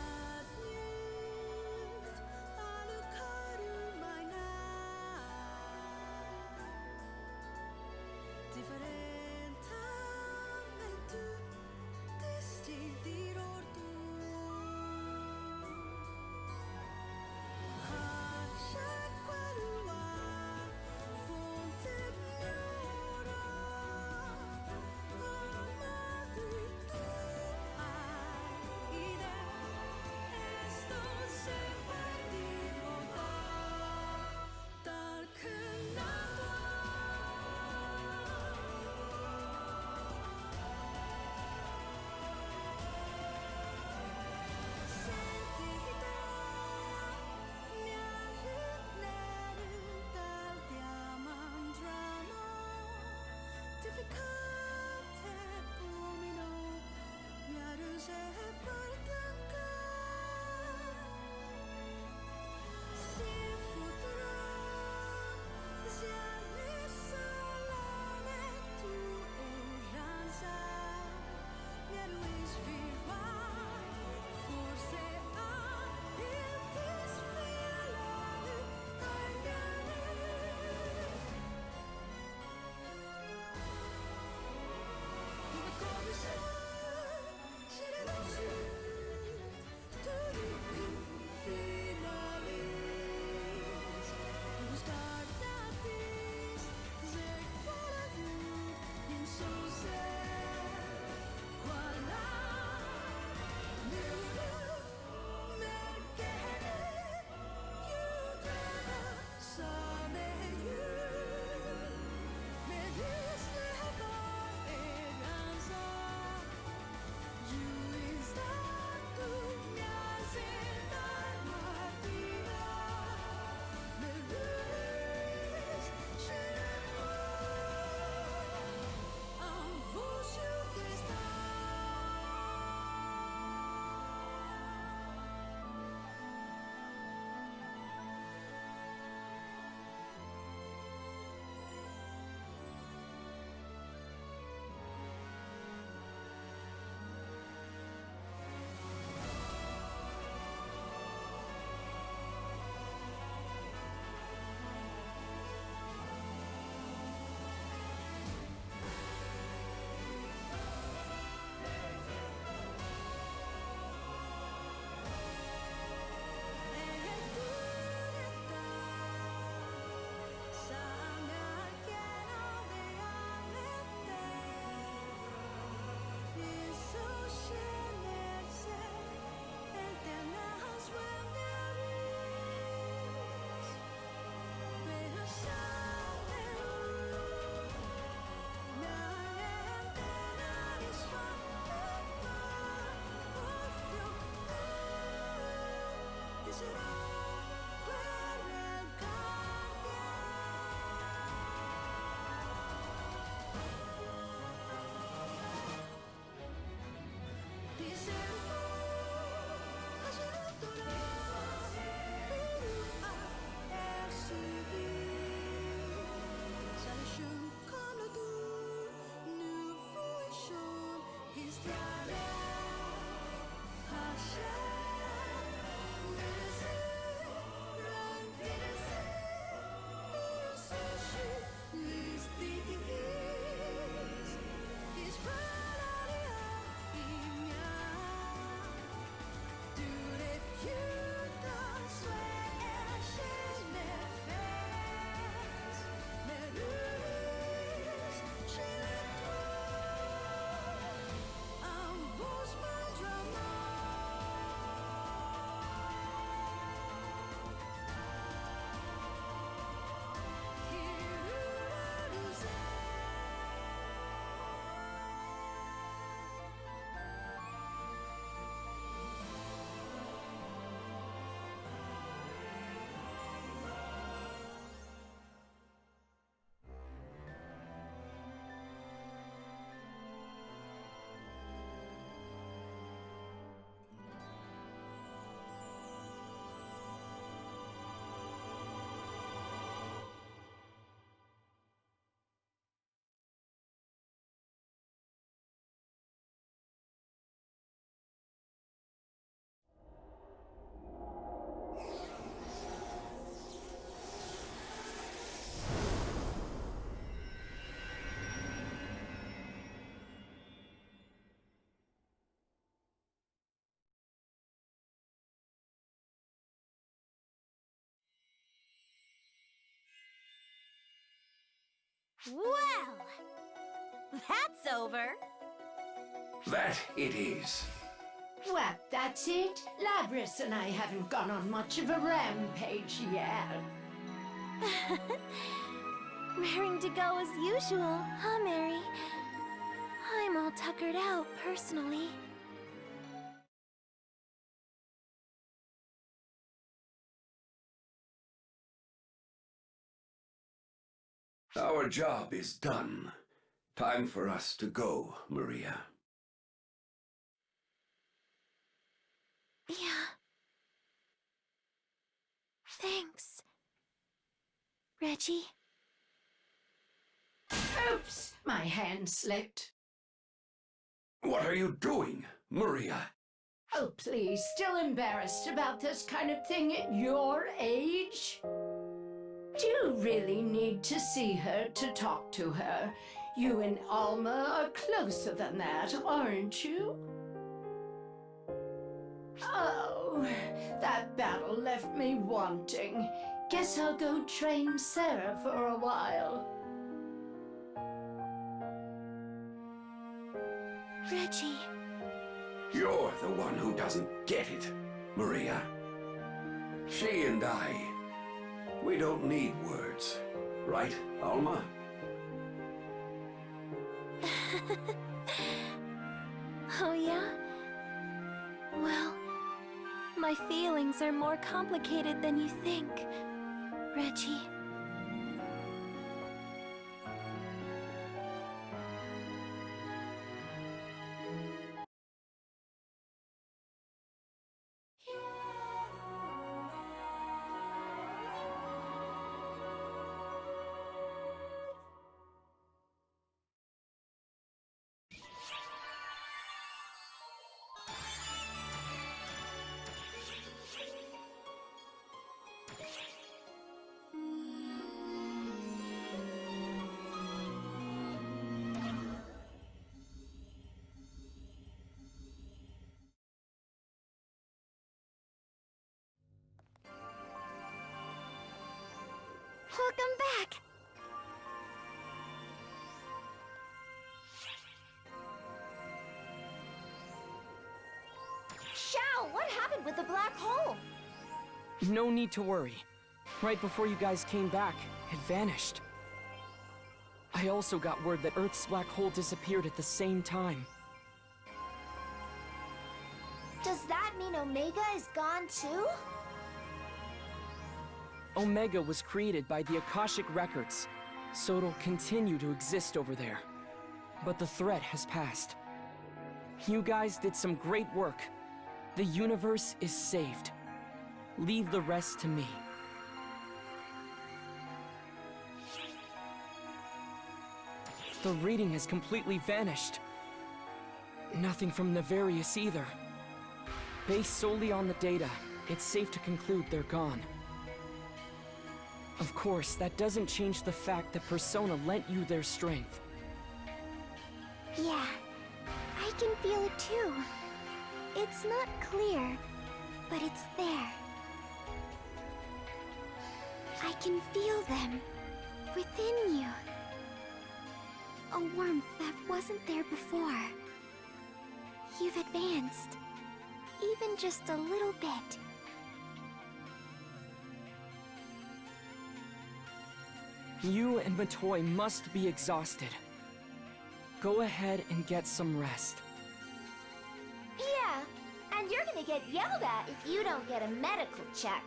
Well, that's over. That it is. What, that's it? Labris and I haven't gone on much of a rampage yet. Raring to go as usual, huh, Mary? I'm all tuckered out, personally. Our job is done. Time for us to go, Maria. Yeah. Thanks, Reggie. Oops, my hand slipped. What are you doing, Maria? Oh, please, still embarrassed about this kind of thing at your age? Do you really need to see her to talk to her? You and Alma are closer than that, aren't you? Oh, that battle left me wanting. Guess I'll go train Sarah for a while. Reggie. You're the one who doesn't get it, Maria. She and I, we don't need words, right, Alma? Oh, yeah? Well, my feelings are more complicated than you think, Reggie. Welcome back! Shao, what happened with the black hole? No need to worry. Right before you guys came back, it vanished. I also got word that Earth's black hole disappeared at the same time. Does that mean Omega is gone too? Omega was created by the Akashic Records, so it'll continue to exist over there. But the threat has passed. You guys did some great work. The universe is saved. Leave the rest to me. The reading has completely vanished. Nothing from Nefarious either. Based solely on the data, it's safe to conclude they're gone. Of course, that doesn't change the fact that Persona lent you their strength. Yeah, I can feel it too. It's not clear, but it's there. I can feel them within you. A warmth that wasn't there before. You've advanced, even just a little bit. You and Matoy must be exhausted. Go ahead and get some rest. Yeah, and you're gonna get yelled at if you don't get a medical check.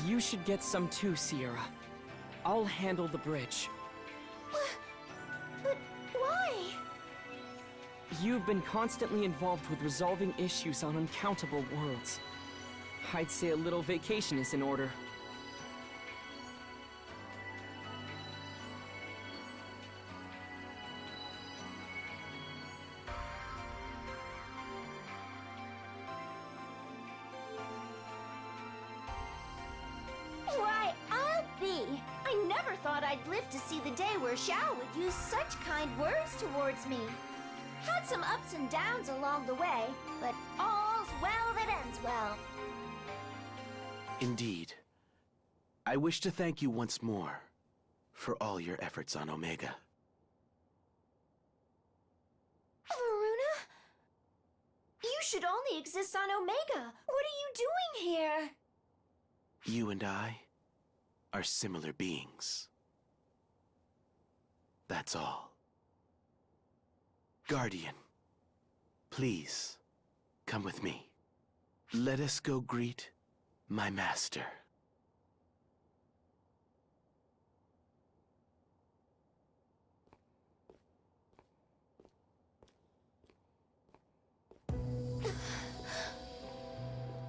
You should get some too, Sierra. I'll handle the bridge. But why? You've been constantly involved with resolving issues on uncountable worlds. I'd say a little vacation is in order. Why, I'll be. I never thought I'd live to see the day where Xiao would use such kind words towards me. Had some ups and downs along the way, but all's well that ends well. Indeed. I wish to thank you once more. for all your efforts on Omega. Varuna? You should only exist on Omega. What are you doing here? You and I are similar beings. That's all. Guardian, please, come with me. Let us go greet my master.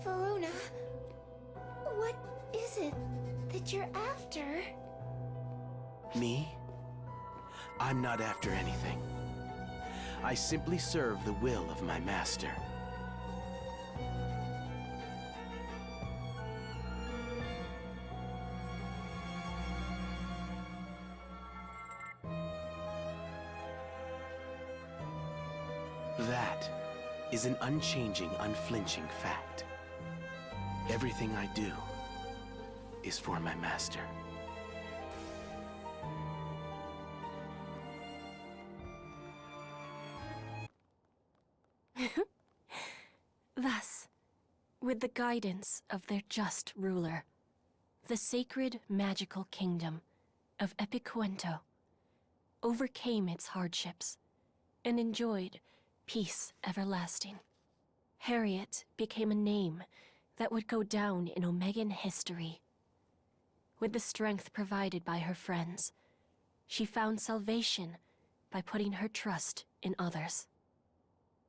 Varuna, what is it that you're after? Me? I'm not after anything. I simply serve the will of my master. That is an unchanging, unflinching fact. Everything I do is for my master. Thus, with the guidance of their just ruler, the sacred magical kingdom of Epicuento overcame its hardships and enjoyed peace everlasting. Harriet became a name that would go down in Omegan history. With the strength provided by her friends, she found salvation by putting her trust in others.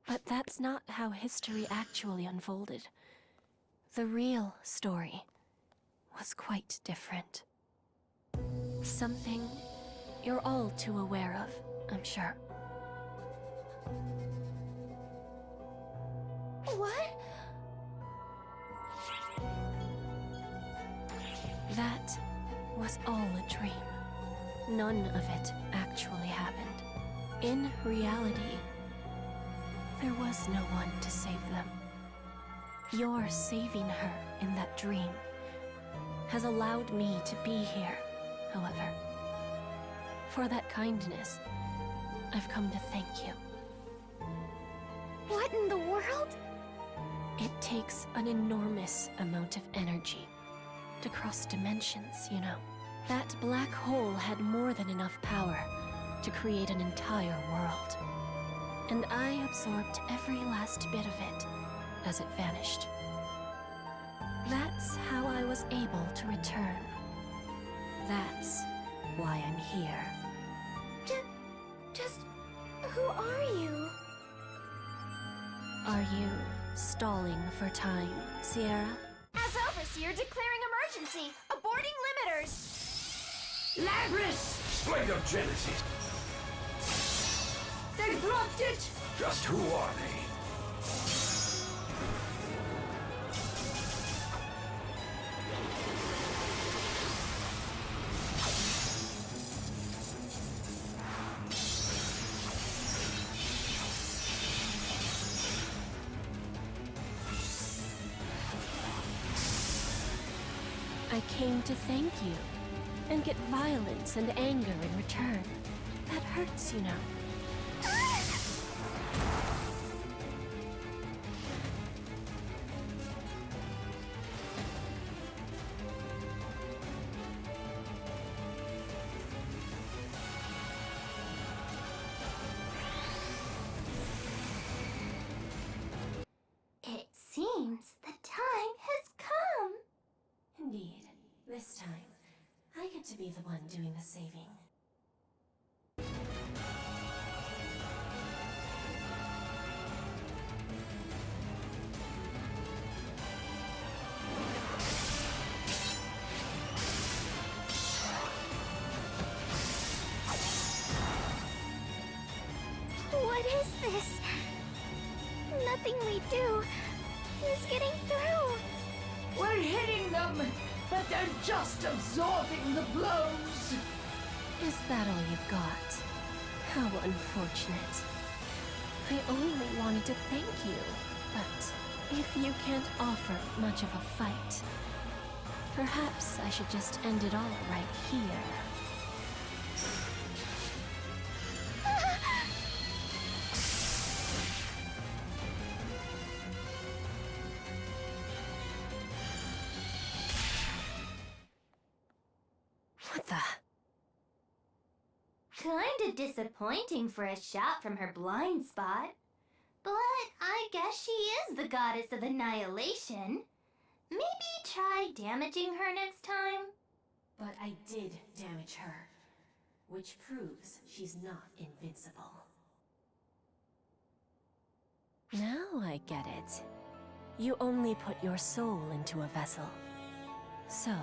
But that's not how history actually unfolded. The real story was quite different. Something you're all too aware of, I'm sure. What? That was all a dream. None of it actually happened. In reality, there was no one to save them. Your saving her in that dream has allowed me to be here, however. For that kindness, I've come to thank you. What in the world? It takes an enormous amount of energy to cross dimensions, you know. That black hole had more than enough power to create an entire world. And I absorbed every last bit of it as it vanished. That's how I was able to return. That's why I'm here. Just... who are you? Are you stalling for time, Sierra? As Overseer, declaring emergency! Aborting limiters! Labris! Blade of Genesis! They blocked it! Just who are they? I came to thank you, and get violence and anger in return. That hurts, you know. It seems the time has come. Indeed. This time, I get to be the one doing the saving. What is this? Nothing we do is getting through. We're hitting them, but they're just absorbing the blows. Is that all you've got? How unfortunate. I only wanted to thank you, but if you can't offer much of a fight, perhaps I should just end it all right here. Martha. Kinda disappointing for a shot from her blind spot. But I guess she is the goddess of annihilation. Maybe try damaging her next time? But I did damage her, which proves she's not invincible. Now I get it. You only put your soul into a vessel. So,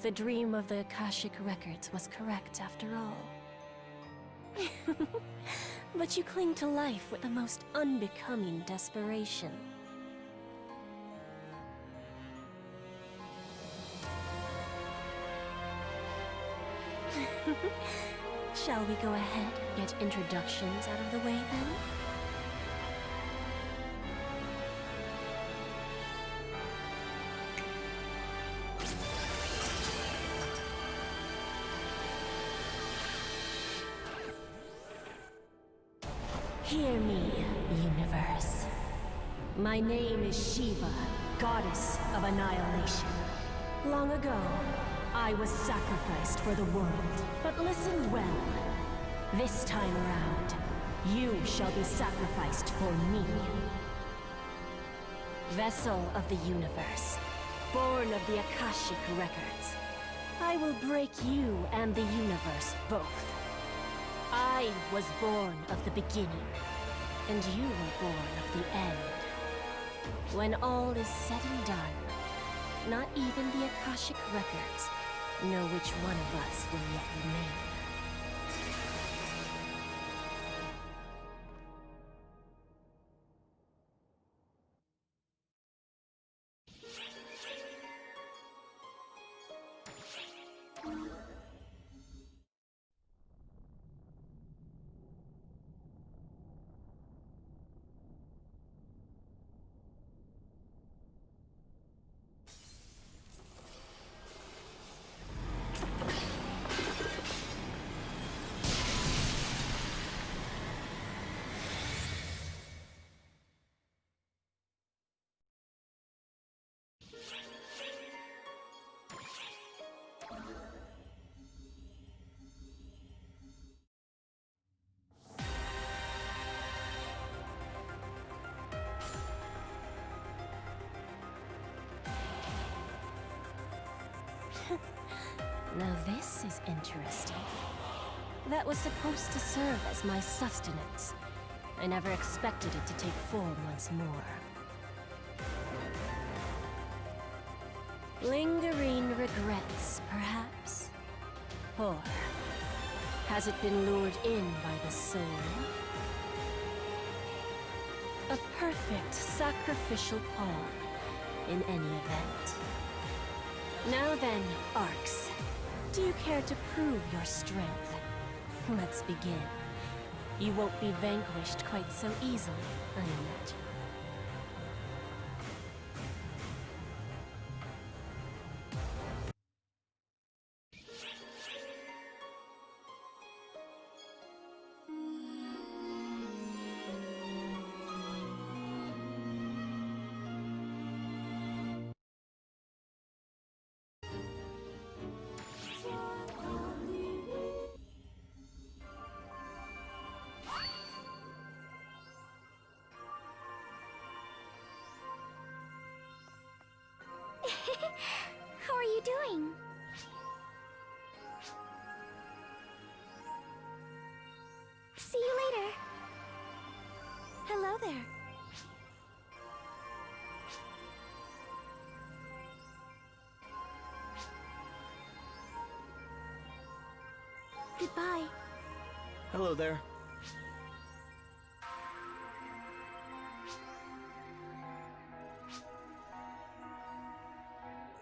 the dream of the Akashic Records was correct after all. But you cling to life with the most unbecoming desperation. Shall we go ahead and get introductions out of the way then? Hear me, universe. My name is Shiva, goddess of annihilation. Long ago, I was sacrificed for the world. But listen well. This time around, you shall be sacrificed for me. Vessel of the universe, born of the Akashic Records, I will break you and the universe both. I was born of the beginning, and you were born of the end. When all is said and done, not even the Akashic Records know which one of us will yet remain. Now this is interesting. That was supposed to serve as my sustenance. I never expected it to take form once more. Lingering regrets, perhaps? Or has it been lured in by the soul? A perfect sacrificial pawn, in any event. Now then, Arcs, do you care to prove your strength? Let's begin. You won't be vanquished quite so easily, I imagine. How are you doing? See you later. Hello there. Goodbye. Hello there.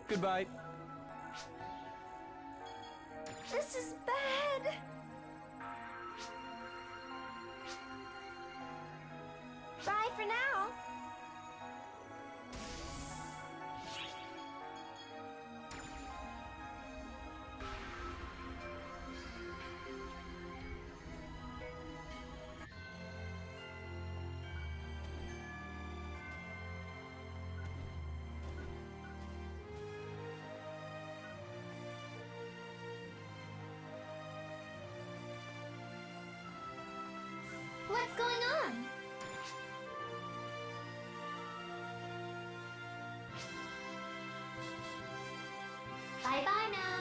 Goodbye. This is bad. Bye for now. Bye-bye now.